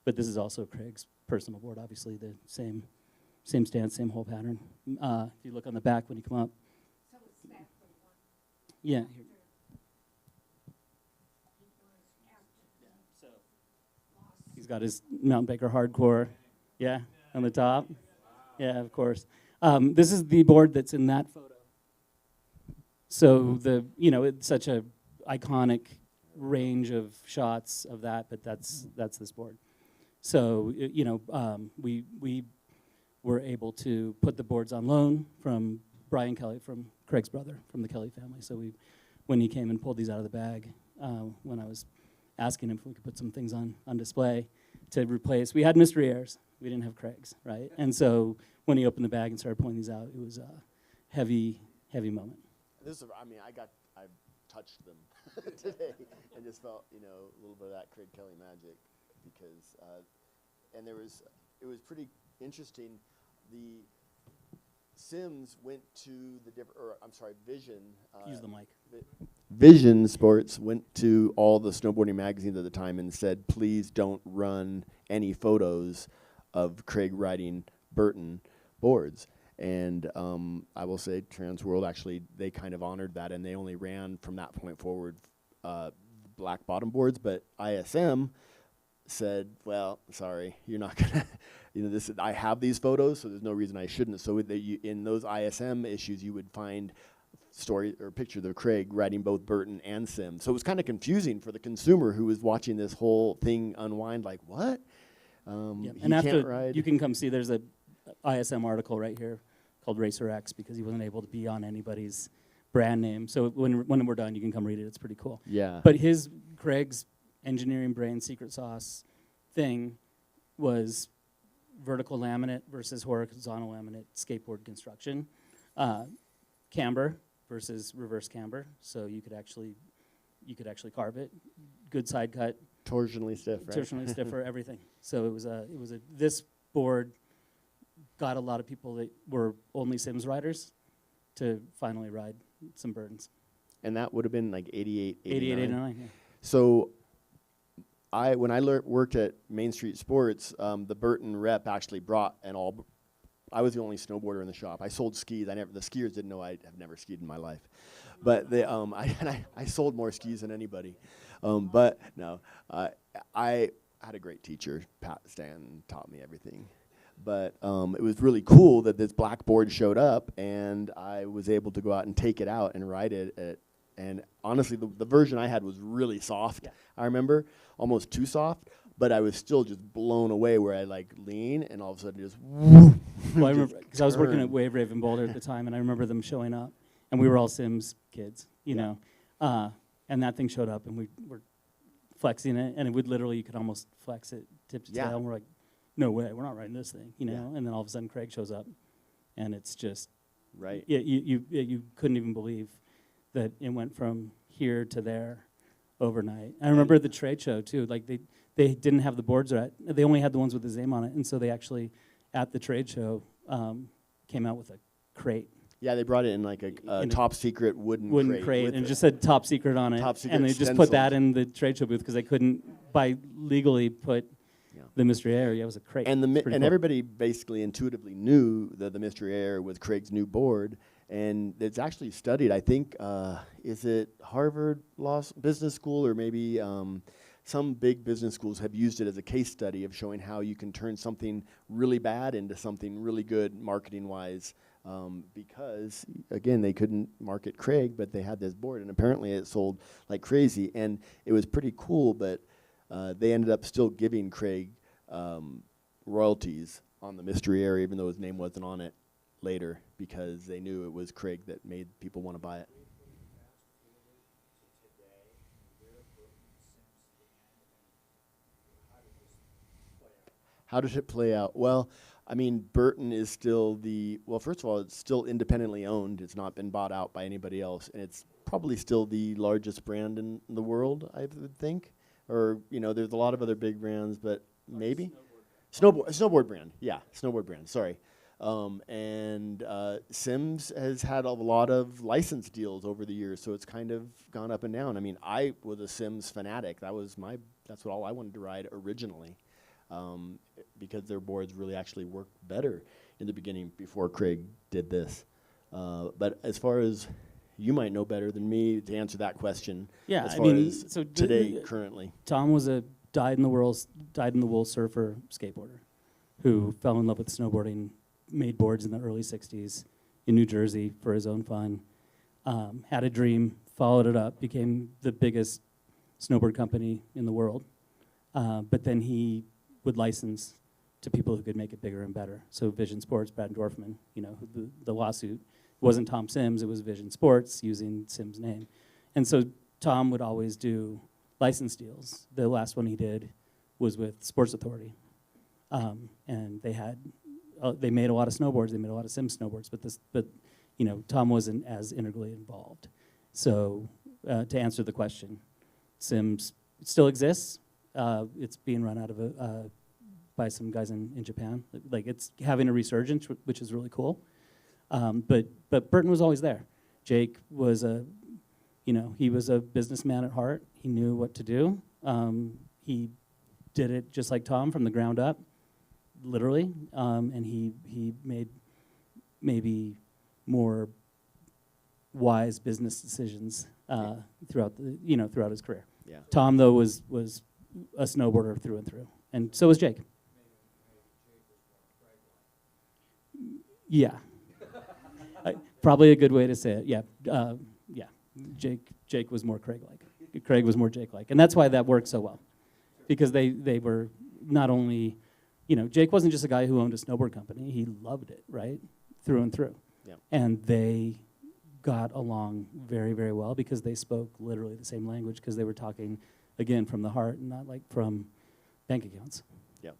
but this is also Craig's personal board. Obviously, the same stance, same hole pattern. If you look on the back when you come up. Yeah. Here. He's got his Mountain Baker Hardcore, on the top. Yeah, of course. This is the board that's in that photo. So it's such a iconic range of shots of that, but that's this board. So we were able to put the boards on loan from Brian Kelly, from Craig's brother, from the Kelly family. So when he came and pulled these out of the bag, when I was asking him if we could put some things on display to replace. We had Mystery Airs. We didn't have Craig's, right? And so when he opened the bag and started pulling these out, it was a heavy moment. I touched them today and just felt, a little bit of that Craig Kelly magic because, and it was pretty interesting. The Sims went to Vision. Use the mic. Vision Sports went to all the snowboarding magazines at the time and said, please don't run any photos of Craig riding Burton boards. And I will say Transworld, actually, they kind of honored that, and they only ran from that point forward black bottom boards. But ISM said, well, sorry, you're not going to, I have these photos, so there's no reason I shouldn't. So in those ISM issues, you would find story or picture of Craig riding both Burton and Sim. So it was kind of confusing for the consumer who was watching this whole thing unwind, like, what? And after, you can come see, there's a ISM article right here called Racer X because he wasn't able to be on anybody's brand name. So when we're done, you can come read it. It's pretty cool. Yeah. But Craig's engineering brain secret sauce thing was vertical laminate versus horizontal laminate skateboard construction, camber versus reverse camber. So you could actually carve it, good side cut, torsionally stiff, right? Torsionally stiff for everything. So this board got a lot of people that were only Sims riders to finally ride some Burtons. And that would have been like 88, 88, 89. 89, yeah. So when I worked at Main Street Sports, the Burton rep actually brought an all. I was the only snowboarder in the shop. I sold skis. The skiers didn't know I have never skied in my life, but I sold more skis than anybody. But no, I had a great teacher. Pat Stan taught me everything. But it was really cool that this blackboard showed up, and I was able to go out and take it out and write it. And honestly, the version I had was really soft. Yeah. I remember, almost too soft. But I was still just blown away where I like lean and all of a sudden just. Well, I remember because I was working turn. at Wave Rave in Boulder at the time, and I remember them showing up, and we were all Sims kids, you know, and that thing showed up, and we were flexing it, and it would literally, you could almost flex it tip to Yeah. tail, and we're like, no way, we're not riding this thing, you know, Yeah. and then all of a sudden Craig shows up, and it's just, Right. you couldn't even believe that it went from here to there overnight. I remember at the trade show too, like they didn't have the boards right. They only had the ones with his name on it, and so they actually, at the trade show, came out with a crate, Yeah, they brought it in like a In a top secret wooden crate, with and it. just said top secret on it. Top secret and they just put that stenciled. in the trade show booth because they couldn't legally put Yeah. the Mystery Air. Yeah, it was a crate. And It's pretty cool. everybody basically intuitively knew that the Mystery Air was Craig's new board, and it's actually studied. I think is it Harvard Business School or maybe some big business schools have used it as a case study of showing how you can turn something really bad into something really good marketing wise. Because again, they couldn't market Craig, but they had this board, and apparently it sold like crazy, and it was pretty cool. But they ended up still giving Craig royalties on the Mystery Air, even though his name wasn't on it later, because they knew it was Craig that made people want to buy it. How did it play out? Well, I mean, Burton is still first of all, it's still independently owned. It's not been bought out by anybody else, and it's probably still the largest brand in the world, I would think. Or, there's a lot of other big brands, but maybe. Snowboard brand, yeah, snowboard brand, sorry. And Sims has had a lot of license deals over the years, so it's kind of gone up and down. I mean, I was a Sims fanatic. That's what all I wanted to ride originally. Because their boards really actually worked better in the beginning before Craig did this. But as far as you might know better than me to answer that question, Yeah, as I far mean, as so today, currently. Tom was a dyed in the wool surfer skateboarder who fell in love with snowboarding, made boards in the early 60s in New Jersey for his own fun, had a dream, followed it up, became the biggest snowboard company in the world. But then he would license to people who could make it bigger and better. So Vision Sports, Brad Dorfman, the lawsuit wasn't Tom Sims, it was Vision Sports using Sims' name. And so Tom would always do license deals. The last one he did was with Sports Authority. And they made a lot of snowboards, they made a lot of Sims snowboards, but Tom wasn't as integrally involved. So to answer the question, Sims still exists. It's being run out of by some guys in Japan. Like it's having a resurgence, which is really cool. But Burton was always there. Jake was he was a businessman at heart. He knew what to do. He did it just like Tom from the ground up, literally. And he made maybe more wise business decisions throughout his career. Yeah. Tom though was a snowboarder through and through, and so was Jake. Yeah, probably a good way to say it. Yeah, yeah. Jake was more Craig-like. Craig was more Jake-like, and that's why that worked so well, because they were not only, Jake wasn't just a guy who owned a snowboard company. He loved it, right, through and through. Yeah. And they got along very, very well because they spoke literally the same language because they were talking, again, from the heart and not like from bank accounts. Yeah.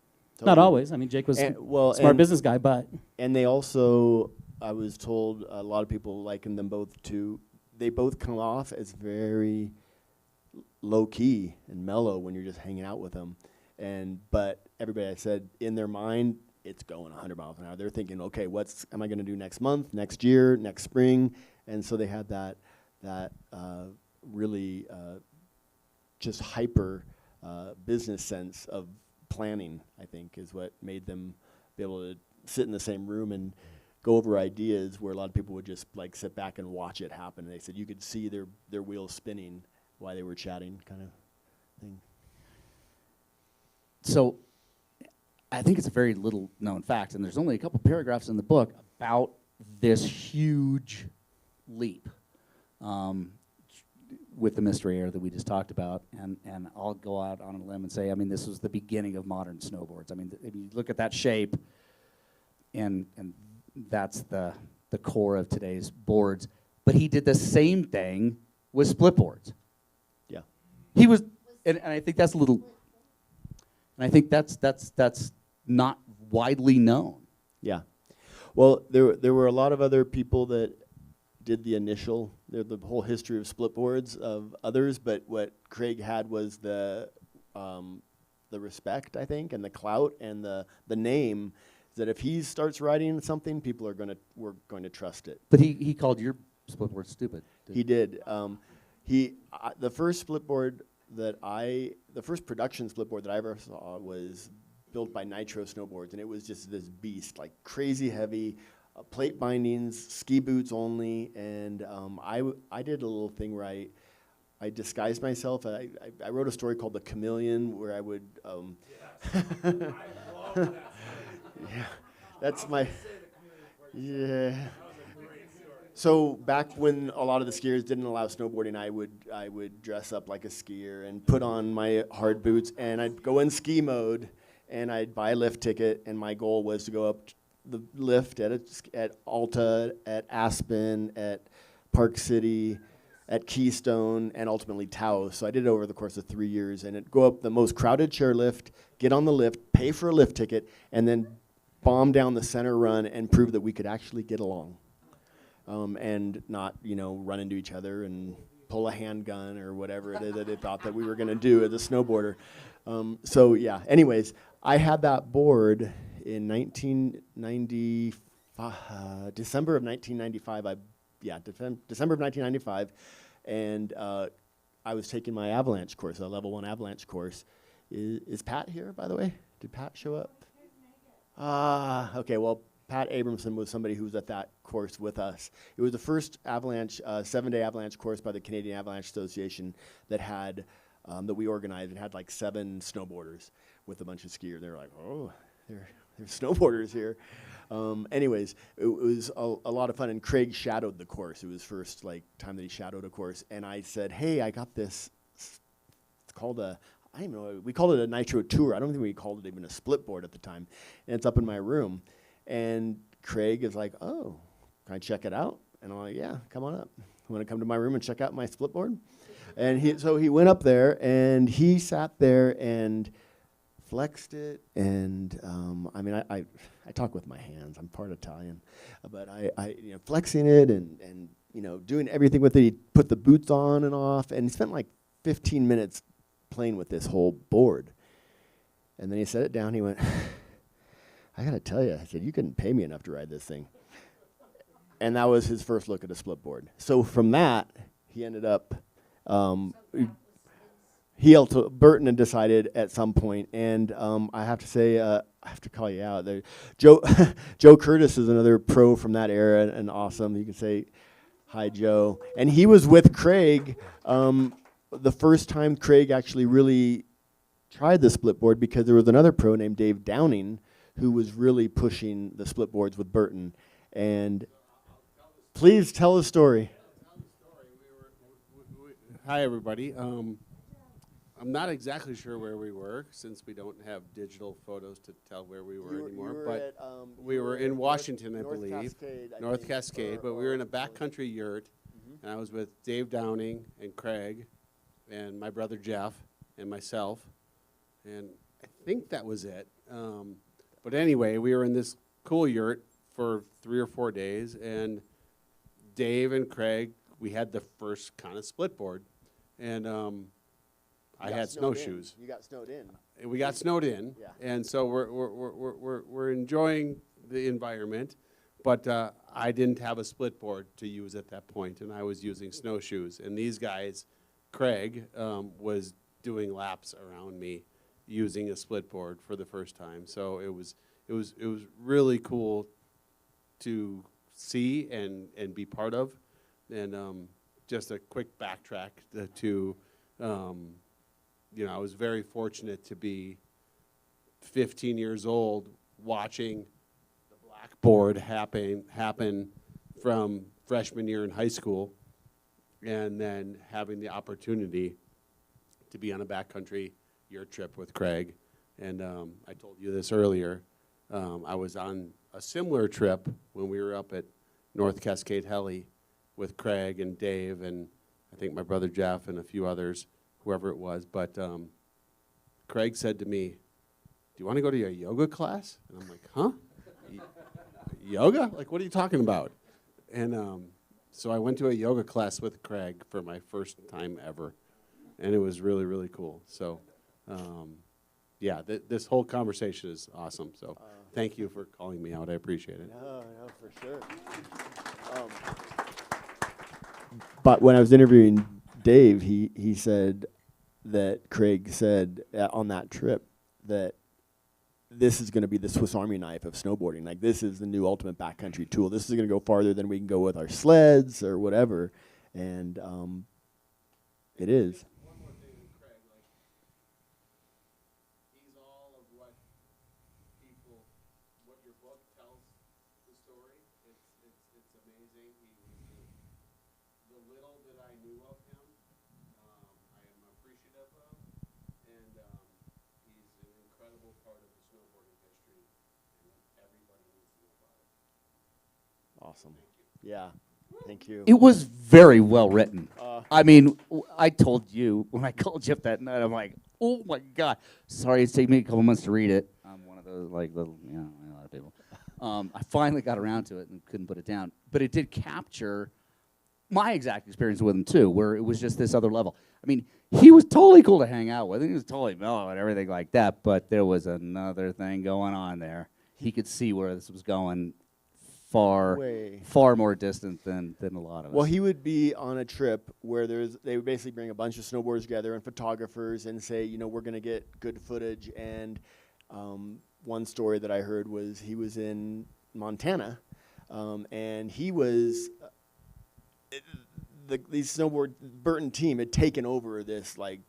Not Totally. always. I mean, Jake was And- a smart business guy, but And they also, I was told, a lot of people liken them both to, they both come off as very low-key and mellow when you're just hanging out with them. But everybody I said, in their mind, it's going 100 miles an hour. They're thinking, okay, am I going to do next month, next year, next spring? And so they had that that really just hyper business sense of planning, I think, is what made them be able to sit in the same room and go over ideas where a lot of people would just like sit back and watch it happen. And they said you could see their wheels spinning while they were chatting, kind of thing. So I think it's a very little known fact, and there's only a couple paragraphs in the book about this huge leap with the mystery air that we just talked about, and I'll go out on a limb and say, I mean, this was the beginning of modern snowboards. I mean, if you look at that shape, and that's the core of today's boards. But he did the same thing with split boards. Yeah. He was, and I think that's a little, and I think that's not widely known. Yeah. Well, there were a lot of other people that did the initial, the whole history of split boards of others, but what Craig had was the respect, I think, and the clout and the name, that if he starts writing something, people are we're going to trust it. But he called your split board stupid. He did. The first split board the first production split board that I ever saw was built by Nitro Snowboards, and it was just this beast, like crazy heavy, plate bindings, ski boots only, and I did a little thing where I disguised myself. I wrote a story called The Chameleon, where I would. Yeah, that's my. Yeah. So back when a lot of the skiers didn't allow snowboarding, I would dress up like a skier and put on my hard boots, and I'd go in ski mode, and I'd buy a lift ticket, and my goal was to go up the lift at Alta, at Aspen, at Park City, at Keystone, and ultimately Taos. So I did it over the course of 3 years, and go up the most crowded chairlift, get on the lift, pay for a lift ticket, and then bomb down the center run and prove that we could actually get along, and not, run into each other and pull a handgun or whatever it is that they thought that we were going to do as a snowboarder. So yeah. Anyways, I had that board in December of 1995. December of 1995, and I was taking my avalanche course, a level 1 avalanche course. Is Pat here, by the way? Did Pat show up? Okay, well, Pat Abramson was somebody who was at that course with us. It was the first avalanche, 7-day avalanche course by the Canadian Avalanche Association that had, that we organized. It had like 7 snowboarders with a bunch of skiers. They were like, oh, there's snowboarders here. Anyways, it was a lot of fun, and Craig shadowed the course. It was first time that he shadowed a course, and I said, hey, I got this, it's called I don't even know, we called it a Nitro Tour. I don't think we called it even a split board at the time. And it's up in my room. And Craig is like, oh, can I check it out? And I'm like, yeah, come on up. You want to come to my room and check out my split board? And so he went up there, and he sat there and flexed it. And I talk with my hands. I'm part Italian. But I flexing it and doing everything with it. He put the boots on and off, and he spent like 15 minutes playing with this whole board. And then he set it down. He went, I gotta tell you, I said, you couldn't pay me enough to ride this thing. And that was his first look at a split board. So from that, he ended up, Burton had decided at some point, and I have to say, I have to call you out. Joe Curtis is another pro from that era, and awesome. You can say hi, Joe. And he was with Craig the first time Craig actually really tried the split board, because there was another pro named Dave Downing who was really pushing the split boards with Burton. And please tell the story. Hi, everybody. I'm not exactly sure where we were, since we don't have digital photos to tell where we were anymore. But we were in Washington, I believe. North Cascade, but we were in a backcountry yurt, and I was with Dave Downing and Craig and my brother Jeff and myself, and I think that was it. But anyway, we were in this cool yurt for 3 or 4 days, and Dave and Craig, we had the first kind of split board, and I had snowshoes. You got snowed in. And we got snowed in, Yeah. and so we're enjoying the environment, But I didn't have a split board to use at that point, and I was using snowshoes. And these guys, Craig, was doing laps around me using a split board for the first time. So it was really cool to see and be part of. And just a quick backtrack to you know, I was very fortunate to be 15 years old watching the blackboard happen from freshman year in high school, and then having the opportunity to be on a backcountry year trip with Craig. And I told you this earlier, I was on a similar trip when we were up at North Cascade Heli with Craig and Dave and I think my brother Jeff and a few others, whoever it was. But Craig said to me, "Do you want to go to a yoga class?" And I'm like, "Huh? Yoga? Like, what are you talking about?" And so I went to a yoga class with Craig for my first time ever, and it was really, really cool. So, yeah, this whole conversation is awesome. So thank you for calling me out. I appreciate it. No, for sure. But when I was interviewing Dave, he said that Craig said on that trip that this is going to be the Swiss Army knife of snowboarding. Like, this is the new ultimate backcountry tool. This is going to go farther than we can go with our sleds or whatever. And it is. One more thing with Craig, like, he's all of what your book tells the story. It's amazing. He was the little that I knew of him, I am appreciative of, and he's an incredible part of the snowboarding history, and everybody needs to know about it. Awesome. Yeah. Thank you. It was very well written. I mean, I told you when I called you up that night, I'm like, oh my God. Sorry, it's taken me a couple months to read it. I'm one of those like little, you know, a lot of people. I finally got around to it and couldn't put it down. But it did capture my exact experience with him too, where it was just this other level. I mean, he was totally cool to hang out with. He was totally mellow and everything like that, but there was another thing going on there. He could see where this was going far more distant than a lot of us. Well, he would be on a trip where they would basically bring a bunch of snowboarders together and photographers and say, you know, we're going to get good footage. And one story that I heard was he was in Montana, and he was these snowboard Burton team had taken over this like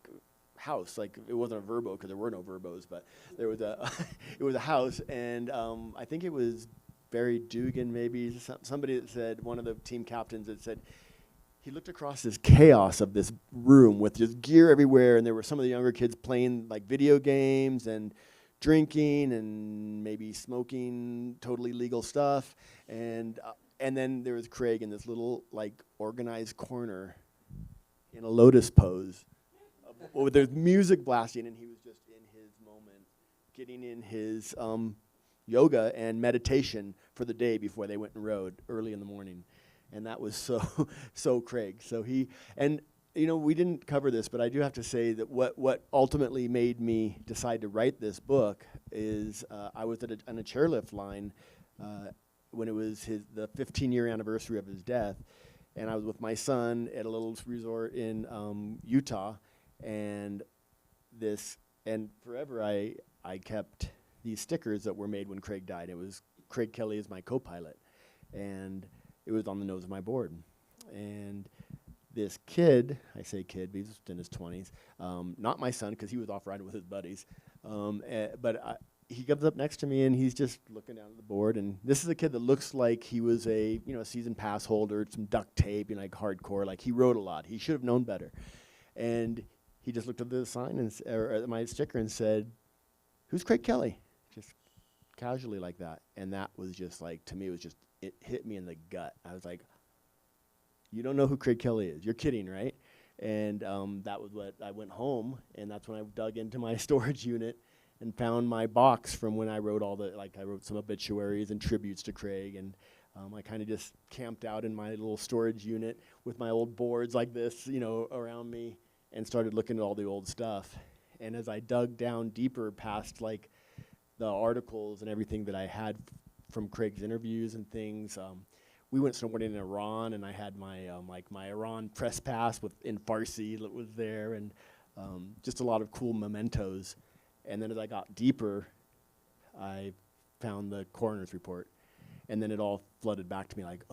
house. Like, it wasn't a Verbo because there were no Verbos, but there was a it was a house, and I think it was Barry Dugan, maybe somebody that said, one of the team captains that said, he looked across this chaos of this room with just gear everywhere, and there were some of the younger kids playing like video games and drinking and maybe smoking totally legal stuff, and then there was Craig in this little like organized corner in a lotus pose. There's music blasting, and he was just in his moment, getting in his yoga and meditation for the day before they went and rode early in the morning. And that was so Craig. So he, and you know, we didn't cover this, but I do have to say that what ultimately made me decide to write this book is I was on a chairlift line when it was the 15-year anniversary of his death, and I was with my son at a little resort in Utah, and forever I kept these stickers that were made when Craig died. It was Craig Kelly is my co-pilot, and it was on the nose of my board. And this kid, I say kid, but he's in his 20s, not my son because he was off riding with his buddies, but he comes up next to me and he's just looking down at the board. And this is a kid that looks like he was a season pass holder, some duct tape, like hardcore. Like, he rode a lot. He should have known better. And he just looked at the sign or at my sticker and said, "Who's Craig Kelly?" Just casually like that. And that was just like, to me, it hit me in the gut. I was like, you don't know who Craig Kelly is? You're kidding, right? And that was what I went home, and that's when I dug into my storage unit and found my box from when I wrote I wrote some obituaries and tributes to Craig, and I kind of just camped out in my little storage unit with my old boards like this, around me, and started looking at all the old stuff. And as I dug down deeper past like the articles and everything that I had from Craig's interviews and things. We went snowboarding in Iran, and I had my my Iran press pass in Farsi that was there, and just a lot of cool mementos. And then as I got deeper, I found the coroner's report, and then it all flooded back to me like,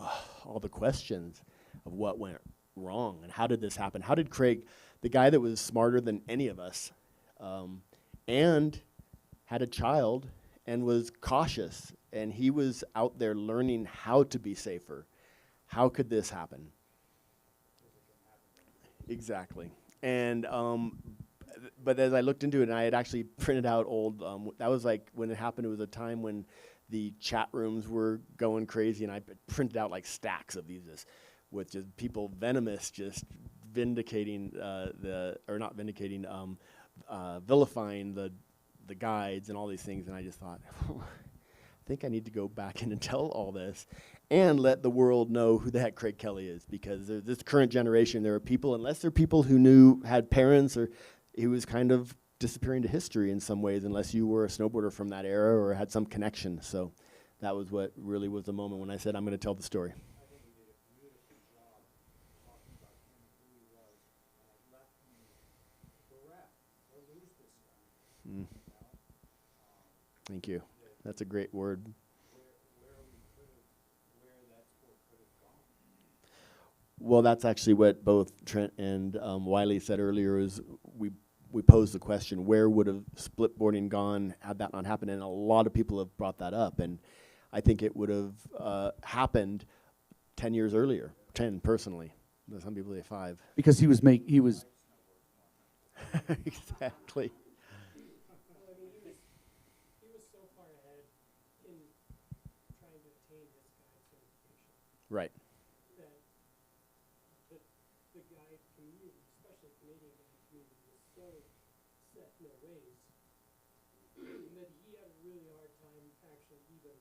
all the questions of what went wrong and how did this happen? How did Craig, the guy that was smarter than any of us, and had a child and was cautious, and he was out there learning how to be safer. How could this happen? Exactly. And but as I looked into it, and I had actually printed out old, that was like when it happened, it was a time when the chat rooms were going crazy, and I printed out like stacks of these with just people venomous, just vindicating not vindicating, vilifying the guides and all these things. And I just thought, I think I need to go back in and tell all this and let the world know who the heck Craig Kelly is, because this current generation, there are people, unless they're people who had parents, or he was kind of disappearing to history in some ways, unless you were a snowboarder from that era or had some connection. So that was what really was the moment when I said, I'm going to tell the story. I think you did a beautiful job talking about him, who he was, left me bereft or lose this guy. Mm. Thank you. That's a great word. Where that sport could have gone. Well, that's actually what both Trent and Wiley said earlier. Is we posed the question, where would have split boarding gone had that not happened? And a lot of people have brought that up, and I think it would have happened 10 years earlier. 10 personally. Some people say 5. Because he was Exactly. He was so far ahead in trying to attain this guide certification Right. that the guide community, especially Canadian guide community, was so set in their ways that he had a really hard time actually even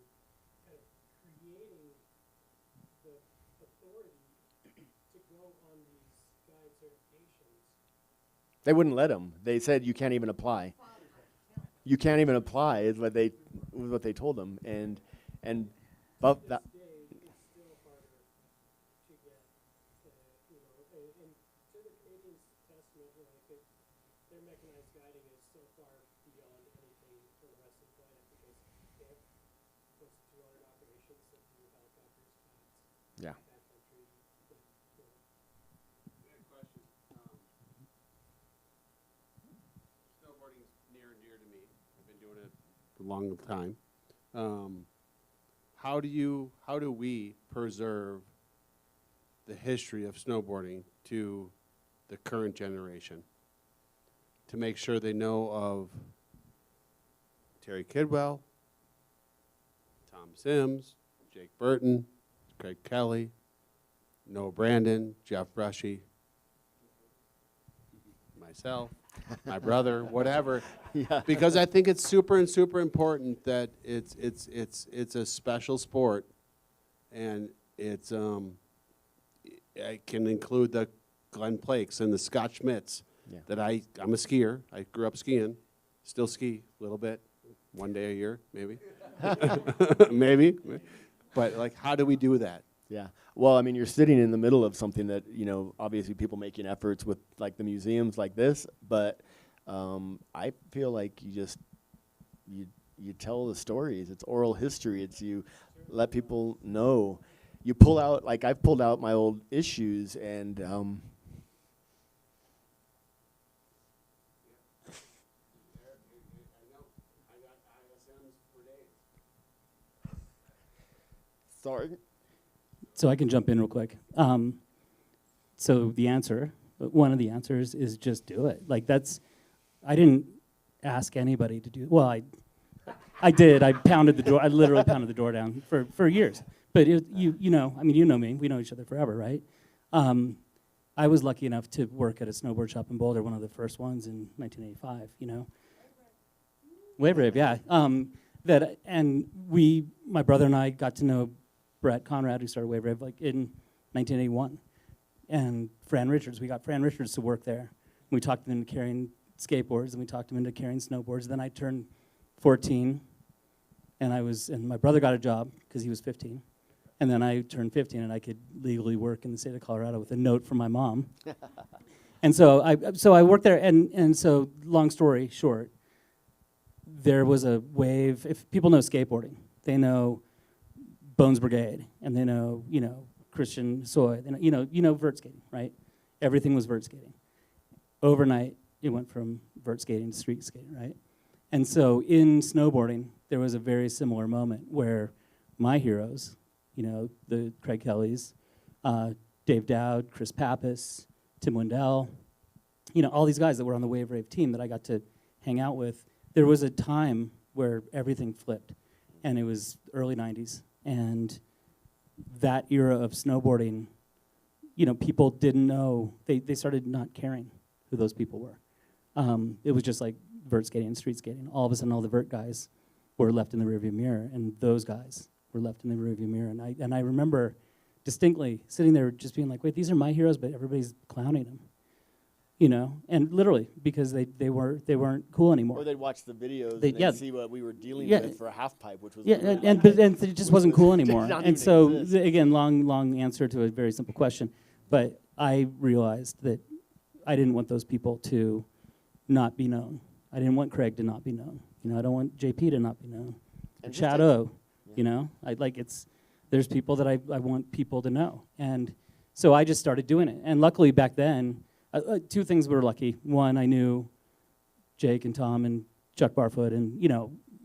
kind of creating the authority to go on these guide certifications. They wouldn't let him. They said you can't even apply. You can't even apply is what they told him, and but that. It's still harder to get, and to the Canadians' testament, their mechanized guiding is so far beyond anything for the rest of the planet, because they have close to 200 operations that do helicopters, pads, Yeah. backcountry, Good question. Snowboarding's near and dear to me. I've been doing it for a long time. How do we preserve the history of snowboarding to the current generation, to make sure they know of Terry Kidwell, Tom Sims, Jake Burton, Craig Kelly, Noah Brandon, Jeff Brushy, myself, my brother, whatever. Yeah. Because I think it's super important that it's a special sport, and it's I can include the Glenn Plakes and the Scott Schmidts. Yeah. That I'm a skier. I grew up skiing, still ski a little bit, one day a year maybe, maybe. But like, how do we do that? Yeah. Well, I mean, you're sitting in the middle of something that, obviously people making efforts with like the museums like this, but I feel like you tell the stories. It's oral history. It's you let people know. You pull out, like I've pulled out my old issues and sorry. So I can jump in real quick. So the answer, one of the answers is just do it. Like I didn't ask anybody to do, well, I did. I pounded the door. I literally pounded the door down for years. But you know me. We know each other forever, right? I was lucky enough to work at a snowboard shop in Boulder, one of the first ones in 1985. Wave Rave, yeah. My brother and I got to know Brett Conrad, who started Wave Rave, like in 1981, and Fran Richards. We got Fran Richards to work there. We talked him into carrying skateboards, and we talked him into carrying snowboards. Then I turned 14, and my brother got a job because he was 15. And then I turned 15 and I could legally work in the state of Colorado with a note from my mom. And so I worked there, and so long story short, there was a wave. If people know skateboarding, they know Bones Brigade, and they know, Christian Soy, they know, vert skating, right? Everything was vert skating. Overnight, it went from vert skating to street skating, right? And so in snowboarding, there was a very similar moment where my heroes, the Craig Kellys, Dave Dowd, Chris Pappas, Tim Wendell, all these guys that were on the Wave Rave team that I got to hang out with, there was a time where everything flipped, and it was early 90s, and that era of snowboarding, people didn't know, they started not caring who those people were. It was just like vert skating and street skating. All of a sudden, all the vert guys were left in the rearview mirror, and those guys were left in the rearview mirror. And I remember distinctly sitting there just being like, wait, these are my heroes, but everybody's clowning them. And literally because they weren't cool anymore. Or they'd watch the videos and they'd see what we were dealing with for a half pipe, which was and it just wasn't cool anymore. And so again, long answer to a very simple question, but I realized that I didn't want those people to not be known. I didn't want Craig to not be known. I don't want JP to not be known. And Chad O, there's people that I want people to know. And so I just started doing it. And luckily back then, two things were lucky. One, I knew Jake and Tom and Chuck Barfoot and,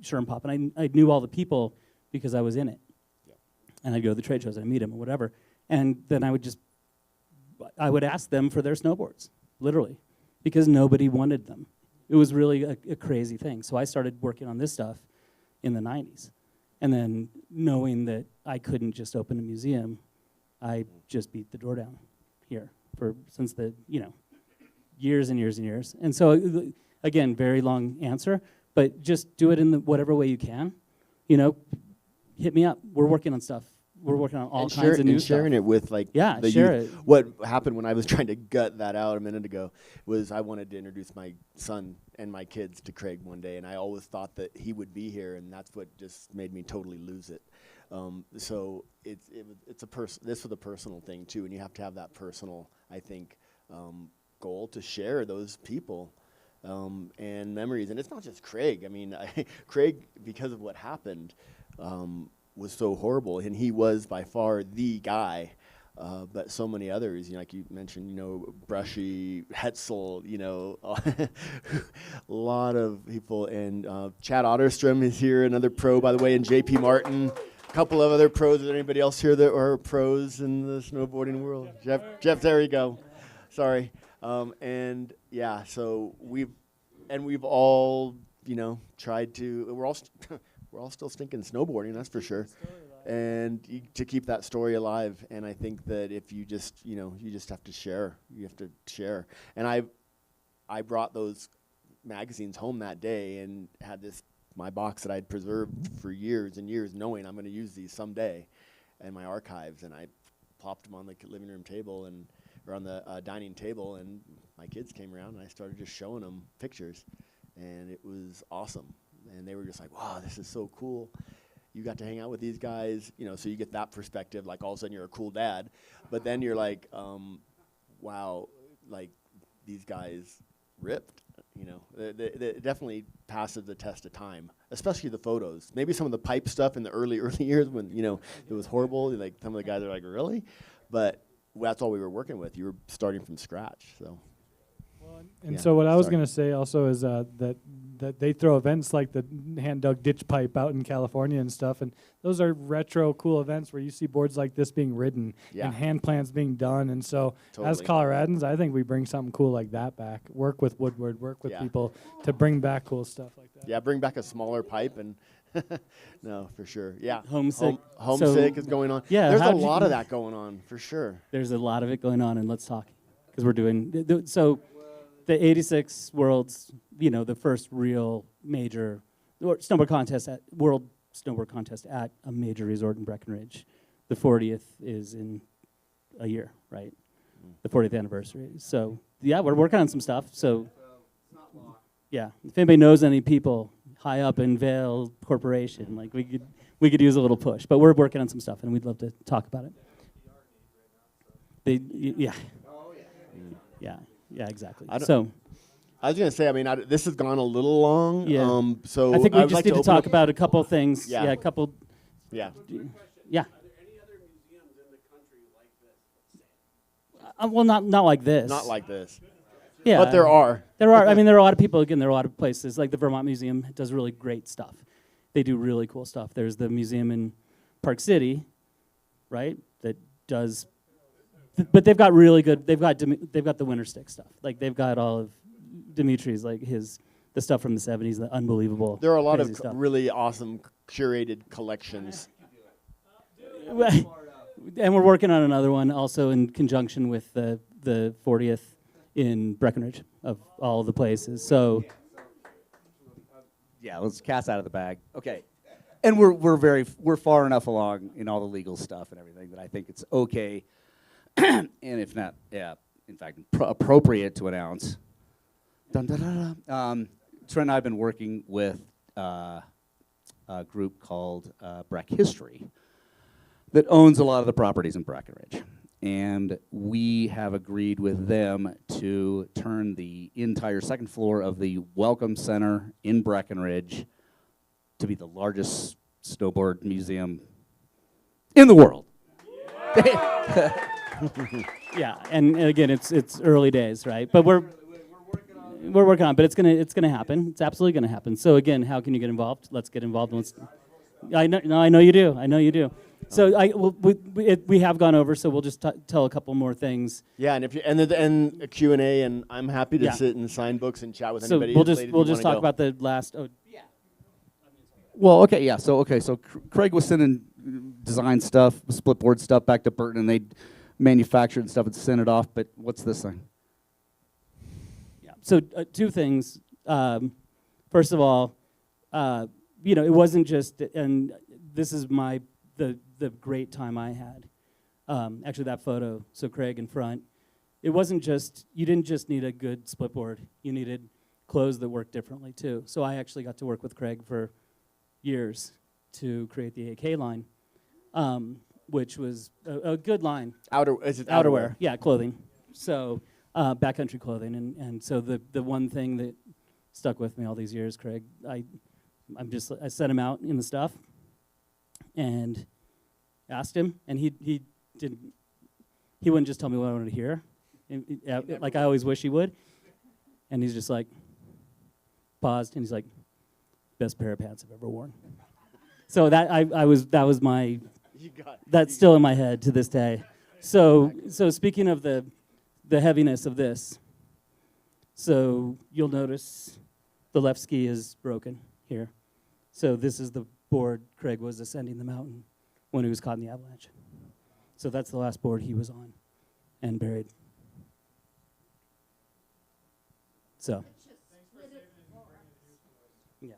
Sherm Pop. And I knew all the people because I was in it. Yeah. And I'd go to the trade shows and I'd meet them or whatever. And then I would ask them for their snowboards, literally, because nobody wanted them. It was really a crazy thing. So I started working on this stuff in the 90s. And then knowing that I couldn't just open a museum, I just beat the door down here since the, years and years and years. And so, again, very long answer, but just do it in whatever way you can. Hit me up. We're working on stuff. We're working on all kinds of new stuff. Sharing it with the share youth. it. What happened when I was trying to gut that out a minute ago was I wanted to introduce my son and my kids to Craig one day, and I always thought that he would be here, and that's what just made me totally lose it. So this was a personal thing too, and you have to have that personal, I think, goal to share those people and memories. And it's not just Craig. I mean, Craig, because of what happened, was so horrible, and he was by far the guy. But so many others, like you mentioned, Brushy, Hetzel, a lot of people. And Chad Otterstrom is here, another pro, by the way, and JP Martin, a couple of other pros. Is there anybody else here that are pros in the snowboarding world? Jeff, there you go. Sorry. And yeah, so we've all, tried to. We're all still stinking snowboarding, that's for sure. And to keep that story alive. And I think that if you just, you just have to share. You have to share. And I brought those magazines home that day and had my box that I'd preserved for years and years, knowing I'm going to use these someday in my archives. And I plopped them on the living room table or on the dining table, and my kids came around and I started just showing them pictures. And it was awesome. And they were just like, wow, this is so cool. You got to hang out with these guys, so you get that perspective, like all of a sudden you're a cool dad. But then you're like, wow, like these guys ripped, They definitely passes the test of time, especially the photos. Maybe some of the pipe stuff in the early years when, it was horrible. Like some of the guys are like, really? But that's all we were working with. You were starting from scratch, so. And so what I was going to say also is that they throw events like the hand-dug ditch pipe out in California and stuff, and those are retro cool events where you see boards like this being ridden and hand plans being done. And so as Coloradans, I think we bring something cool like that back. Work with Woodward, work with people to bring back cool stuff like that. Yeah, bring back a smaller pipe and no, for sure. Yeah. Homesick. Homesick is going on. Yeah. There's a lot of that going on, for sure. There's a lot of it going on, and let's talk. Because we're doing, so the 86 Worlds, the first real major snowboard contest world snowboard contest at a major resort in Breckenridge. The 40th is in a year, right? The 40th anniversary. So, yeah, we're working on some stuff. So, yeah, if anybody knows any people, high up in Vail Corporation. Like we could use a little push, but we're working on some stuff, and we'd love to talk about it. Yeah. Yeah, exactly. So I was going to say, I mean, this has gone a little long. Yeah. So I think we would just like need to open talk up- about a couple things. Yeah. Yeah, a couple. Yeah. Yeah. Are there any other museums in the country like this? Well, not like this. Not like this. Yeah. But there are. There are. I mean, there are a lot of people. Again, there are a lot of places. Like the Vermont Museum does really great stuff. They do really cool stuff. There's the museum in Park City, right? That does. But they've got really good. They've got the winter stick stuff. Like they've got all of Dimitri's, like the stuff from the '70s, the unbelievable. There are a lot crazy of stuff. really awesome curated collections. And we're working on another one also in conjunction with the 40th in Breckenridge of all the places. So Yeah, let's cast out of the bag. Okay, and we're far enough along in all the legal stuff and everything that I think it's okay, and if not, in fact, appropriate to announce. Dun, dun, dun, dun. Trent and I have been working with a group called Breck History that owns a lot of the properties in Breckenridge. And we have agreed with them to turn the entire second floor of the Welcome Center in Breckenridge to be the largest snowboard museum in the world. yeah, and again, it's early days, right? But we're working on it, but it's gonna happen. It's absolutely gonna happen. So again, how can you get involved? Let's get involved. I know you do. I know you do. So we have gone over. So we'll just tell a couple more things. Yeah, and if you and a Q&A, and I'm happy to Yeah. sit and sign books and chat with So anybody. we'll just talk about the last. Oh, Well, okay, yeah. So Craig was sending design stuff, split board stuff back to Burton, and they manufactured stuff and sent it off. But what's this thing? yeah. So two things. First of all, it wasn't just, and this is the great time I had. Actually, that photo. So Craig in front. It wasn't just, you didn't just need a good split board. You needed clothes that worked differently too. So I actually got to work with Craig for years to create the AK line, which was a good line. Outerwear. Yeah, clothing. So backcountry clothing, and so the one thing that stuck with me all these years, Craig, I sent him out in the stuff, and asked him, and he wouldn't just tell me what I wanted to hear, like I always wish he would, and he's just like paused, and he's like, best pair of pants I've ever worn. So that was my, that's still in my head to this day. So speaking of the heaviness of this, so you'll notice the left ski is broken here. So this is the board Craig was ascending the mountain when he was caught in the avalanche. So that's the last board he was on and buried. So. Yeah.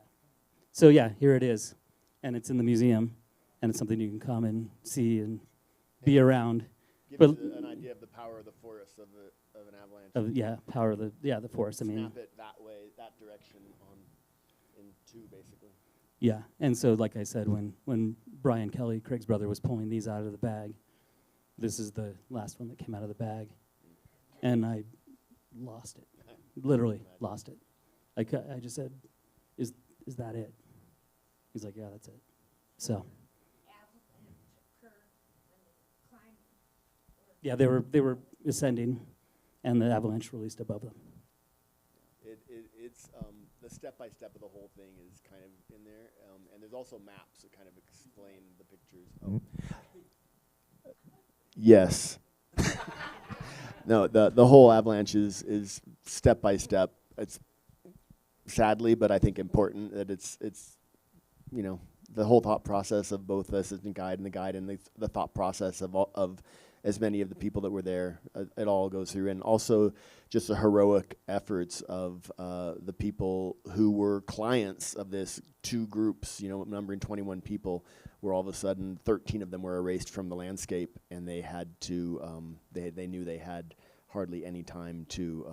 So yeah, here it is. And it's in the museum, and it's something you can come and see and be around. Give But us an idea of the power of the force of an avalanche. Power of the force. I mean, snap it that way, that direction in two, basically. yeah. And so, like I said, when Brian Kelly, Craig's brother, was pulling these out of the bag, this is the last one that came out of the bag, and I lost it, literally lost it. I just said, "Is that it?" He's like, "Yeah, that's it." So. Yeah, they were ascending, and the avalanche released above them. It's the step-by-step of the whole thing is kind of in there, and there's also maps that kind of explain the pictures. Yes. No, the whole avalanche is step-by-step. It's sadly, but I think important that it's the whole thought process of both the assistant guide and the guide, and the thought process of as many of the people that were there, it all goes through. And also just the heroic efforts of the people who were clients of this, two groups, numbering 21 people, where all of a sudden 13 of them were erased from the landscape, and they had to, they knew they had hardly any time to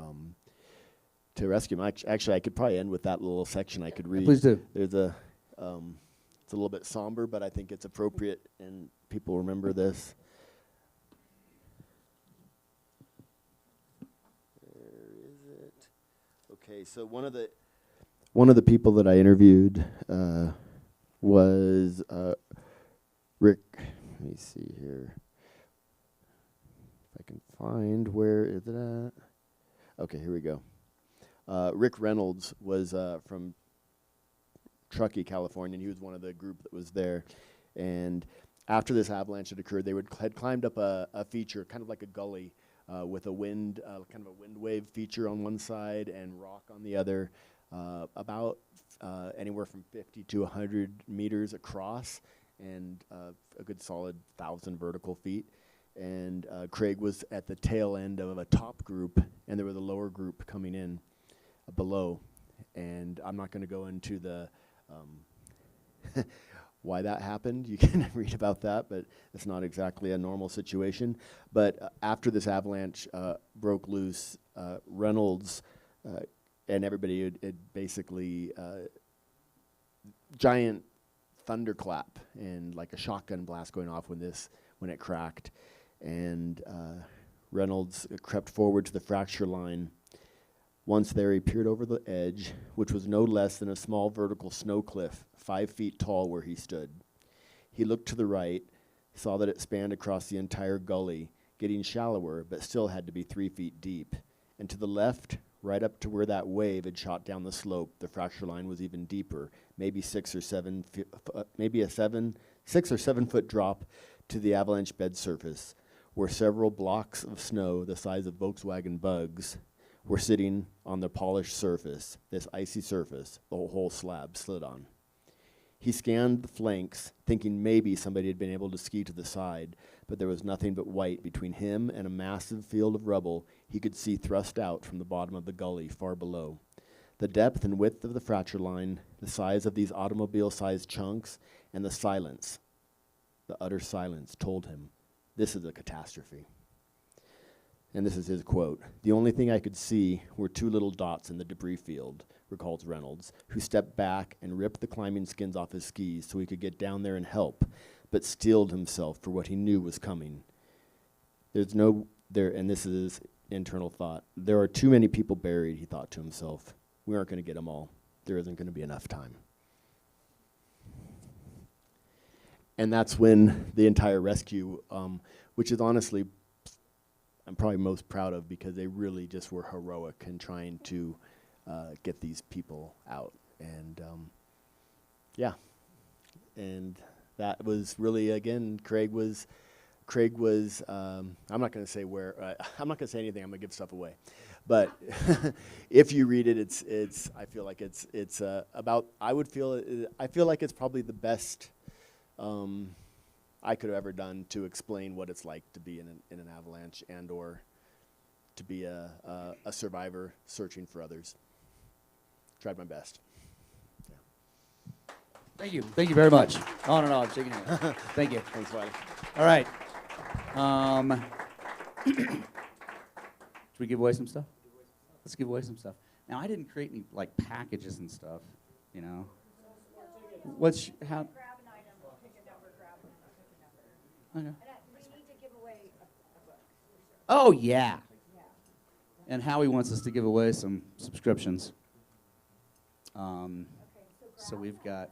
to rescue him. Actually, I could probably end with that little section I could read. Please do. There's it's a little bit somber, but I think it's appropriate, and people remember this. Where is it? Okay, so one of the people that I interviewed was Rick. Let me see here. If I can find, where is it at? Okay, here we go. Rick Reynolds was from Truckee, California, and he was one of the group that was there. And after this avalanche had occurred, they had climbed up a feature, kind of like a gully, with a wind, kind of a wind wave feature on one side and rock on the other, about anywhere from 50 to 100 meters across, and a good solid 1,000 vertical feet. And Craig was at the tail end of a top group, and there was a lower group coming in below. And I'm not going to go into the why that happened. You can read about that, but it's not exactly a normal situation. But after this avalanche broke loose, Reynolds and everybody had basically giant thunderclap and like a shotgun blast going off when it cracked. And Reynolds crept forward to the fracture line. Once there, he peered over the edge, which was no less than a small vertical snow cliff, 5 feet tall where he stood. He looked to the right, saw that it spanned across the entire gully, getting shallower, but still had to be 3 feet deep. And to the left, right up to where that wave had shot down the slope, the fracture line was even deeper, maybe 6 or 7 foot drop to the avalanche bed surface, where several blocks of snow the size of Volkswagen bugs were sitting on the polished surface, this icy surface the whole slab slid on. He scanned the flanks, thinking maybe somebody had been able to ski to the side, but there was nothing but white between him and a massive field of rubble he could see thrust out from the bottom of the gully far below. The depth and width of the fracture line, the size of these automobile-sized chunks, and the silence, the utter silence, told him, this is a catastrophe. And this is his quote: "The only thing I could see were 2 little dots in the debris field," recalls Reynolds, who stepped back and ripped the climbing skins off his skis so he could get down there and help, but steeled himself for what he knew was coming. And this is his internal thought, "There are too many people buried," he thought to himself. "We aren't going to get them all. There isn't going to be enough time." And that's when the entire rescue, which is honestly I'm probably most proud of, because they really just were heroic in trying to get these people out. And yeah, and that was really, again, Craig was. I'm not going to say where. I'm not going to say anything. I'm going to give stuff away. But if you read it, it's. I feel like it's about. I feel like it's probably the best I could have ever done to explain what it's like to be in an avalanche and or to be a survivor searching for others. Tried my best. Yeah. Thank you. Thank you very much. On and on. Shaking hands. Thank you. Thanks, Wiley. All right. Should we give away some stuff? Let's give away some stuff. Now, I didn't create any like packages and stuff, you know. What's how? Grab an item, pick a number, grab a number. Okay. And we need to give away a book. Oh yeah. And Howie wants us to give away some subscriptions. So we've got.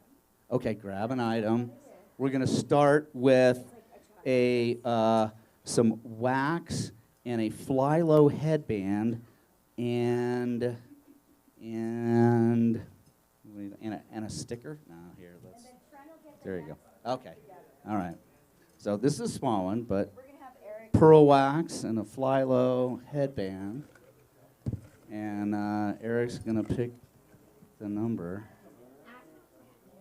Okay, grab an item. We're gonna start with some wax and a fly-low headband and a sticker. No, here, let's. There you go. Okay. All right. So this is a small one, but pearl wax and a fly-low headband. And Eric's gonna pick the number.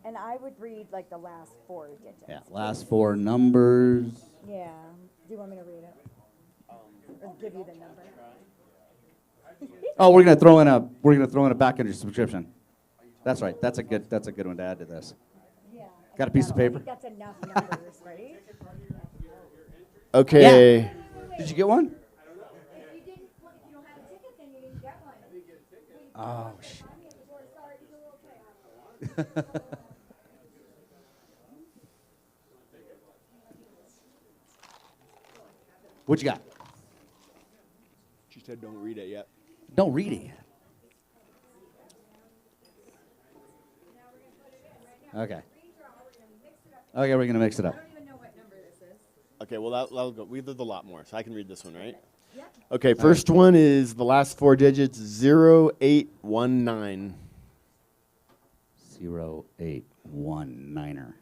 And I would read like the last 4 digits. Yeah, last 4 numbers. Yeah. Do you want me to read it? Or give you the number? Oh, we're gonna throw in a back under subscription. That's right. That's a good one to add to this. Yeah. Got a piece of paper? I think that's enough numbers, right? Okay. Yeah. Did you get one? If you don't have a ticket, then you didn't get one. Oh, shit. What you got? She said don't read it yet. Don't read it yet. Okay. Okay, we're going to mix it up. Okay, well, that'll go. We did a lot more, so I can read this one, right? Yep. Okay, first one is the last 4 digits, 0819. 0819er.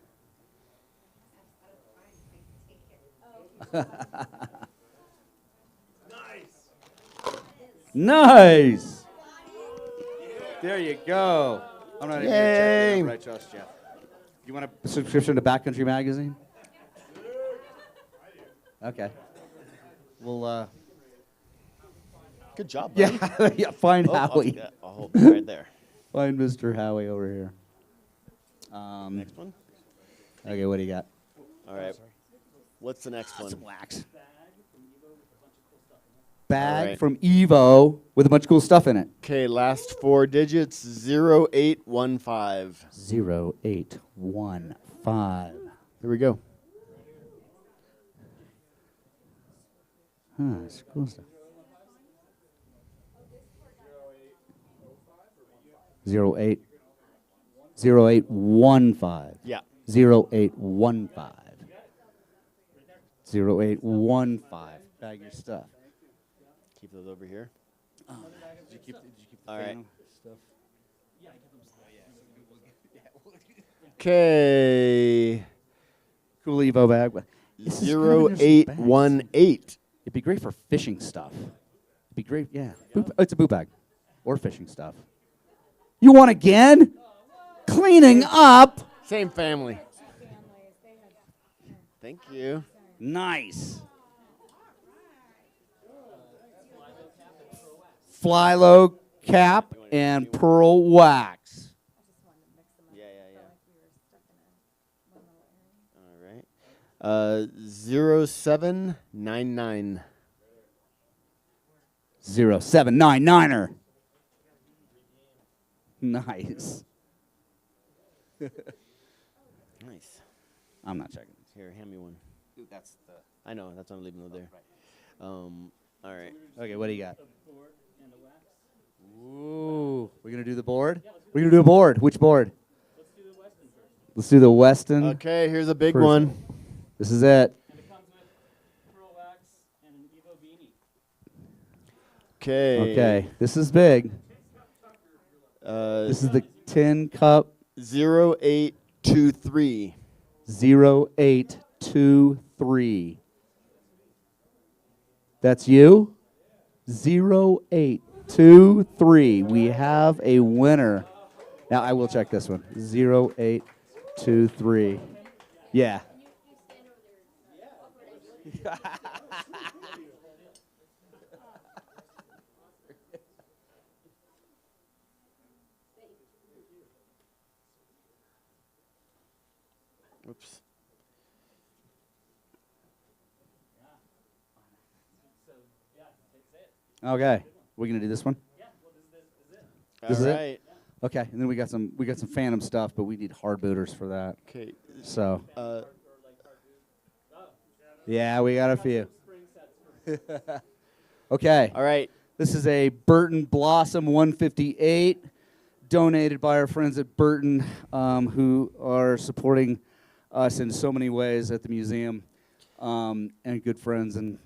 Nice. There you go. I'm not even Yay. right, just yet. You want a subscription to Backcountry Magazine? Okay. Well, Good job, buddy. yeah, yeah. Find Oh, I'll Howie. take that. I'll hold it right there. Find Mr. Howie over here. Next one. Okay, what do you got? All right. What's the next one? Some wax. Bag All right. from Evo with a bunch of cool stuff in it. Okay, last 4 digits, 0815. 0815. Here we go. Huh, it's cool stuff. 08. 0815. Yeah. 0815. 0815. Bag your stuff. Keep those over here. Did you keep the All right. fan stuff? Okay. Cool Evo bag. This is good when there's some bags. 0818. It'd be great for fishing stuff. It'd be great, yeah. It's a boot bag. Or fishing stuff. You want again? Cleaning up. Same family. Thank you. Nice. Fly-low cap and pearl wax. Yeah. All right. 0799. 0799er. Nice. Nice. I'm not checking. Here, hand me one. That's the. I know. That's why I'm leaving it there. All right. Okay, what do you got? Ooh, we're gonna do the board. We're gonna do a board. Which board? Let's do the Weston. Okay, here's a big First. one. This is it. And it comes with pearl wax and an Evo beanie. Okay. Okay, this is big. This is the tin cup 0823. 0823. That's you? 0823. We have a winner. Now I will check this one. 0823. Yeah. Oops. Okay. We're gonna do this one. This All is it? right. Okay. And then we got some Phantom stuff, but we need hard booters for that. Okay. So Uh, yeah, we got a few. Okay. all right. This is a Burton Blossom 158, donated by our friends at Burton, who are supporting us in so many ways at the museum, and good friends and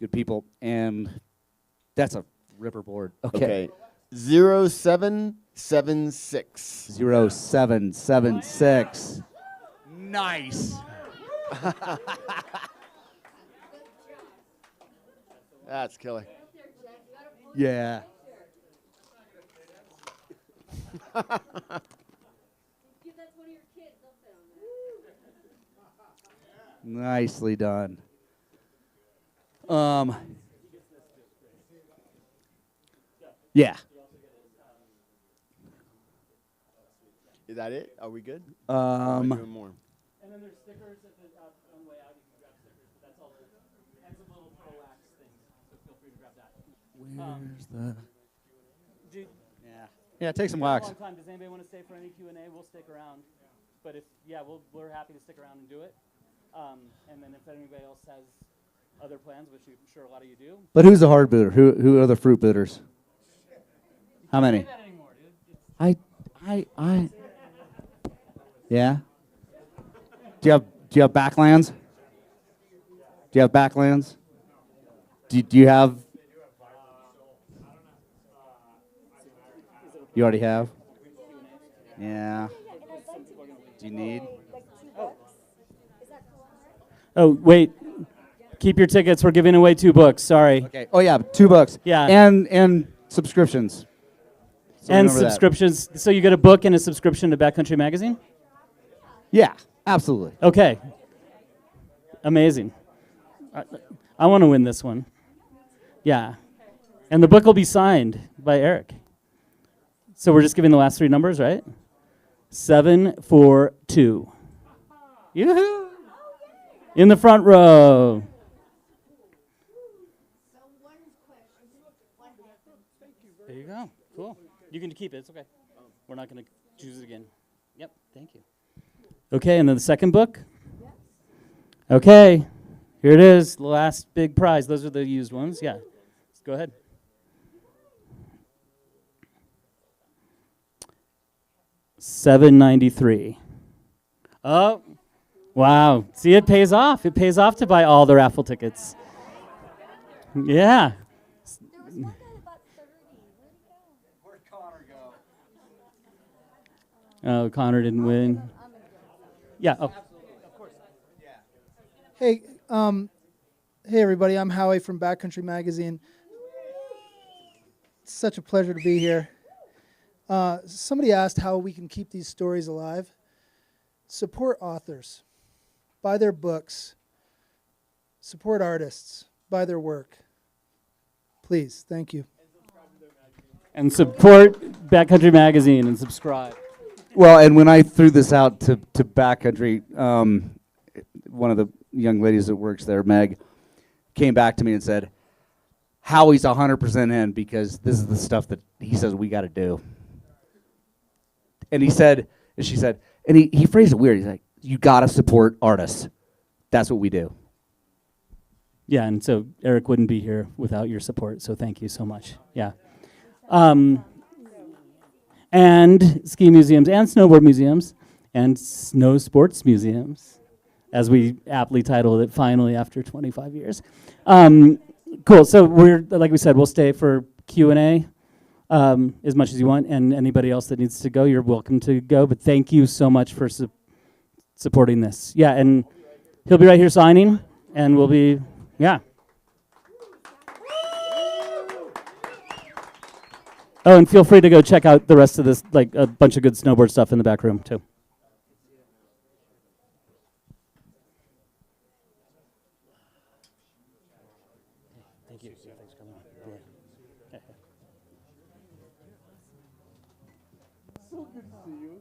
good people. And that's a ripper board. Okay. 0776. 0776. Nice. That's killer. Yeah. Nicely done. Yeah. Is that it? Are we good? Um, Or are we doing more? And then there's stickers at the on the way out. You can grab stickers, but that's all there is. And some little pearl wax things. So feel free to grab that. Where's the? Dude, Yeah. Yeah, take some wax. Does anybody want to stay for any Q&A? We'll stick around. But if, we're happy to stick around and do it. And then if anybody else has other plans, which I'm sure a lot of you do. But who's the hard booter? Who are the fruit booters? How many? I. Yeah. Do you have backlands? Do you have backlands? Do you have? You already have? Yeah. Do you need? Oh, wait. Keep your tickets. We're giving away 2 books. Sorry. Okay. Oh yeah, 2 books. Yeah. And subscriptions. So And remember that. subscriptions. So you get a book and a subscription to Backcountry Magazine? Yeah, absolutely. Okay. Amazing. I want to win this one. Yeah. And the book will be signed by Eric. So we're just giving the last 3 numbers, right? 742. Yoo-hoo! In the front row. There you go. Cool. You can keep it. It's okay. We're not going to choose it again. Yep. Thank you. Okay, and then the second book? Okay. Here it is. The last big prize. Those are the used ones. Yeah. Go ahead. $7.93. Oh, wow. See, it pays off. It pays off to buy all the raffle tickets. Yeah. Oh, Connor didn't win. Yeah. Oh. Hey, hey everybody, I'm Howie from Backcountry Magazine. It's such a pleasure to be here. Somebody asked how we can keep these stories alive. Support authors. Buy their books. Support artists. Buy their work. Please, thank you. And support Backcountry Magazine and subscribe. Well, and when I threw this out to Backcountry, one of the young ladies that works there, Meg, came back to me and said, Howie's 100% in because this is the stuff that he says we got to do. And she said, and he phrased it weird. He's like, you got to support artists. That's what we do. Yeah, and so Eric wouldn't be here without your support, so thank you so much. Yeah. And ski museums and snowboard museums and snow sports museums, as we aptly titled it finally after 25 years. Cool, so we're, like we said, we'll stay for Q&A as much as you want, and anybody else that needs to go, you're welcome to go, but thank you so much for supporting this. Yeah, and he'll be right here signing, and we'll be, yeah. Oh, and feel free to go check out the rest of this, like a bunch of good snowboard stuff in the back room, too. Thank you. Thanks for coming on. So good to see you.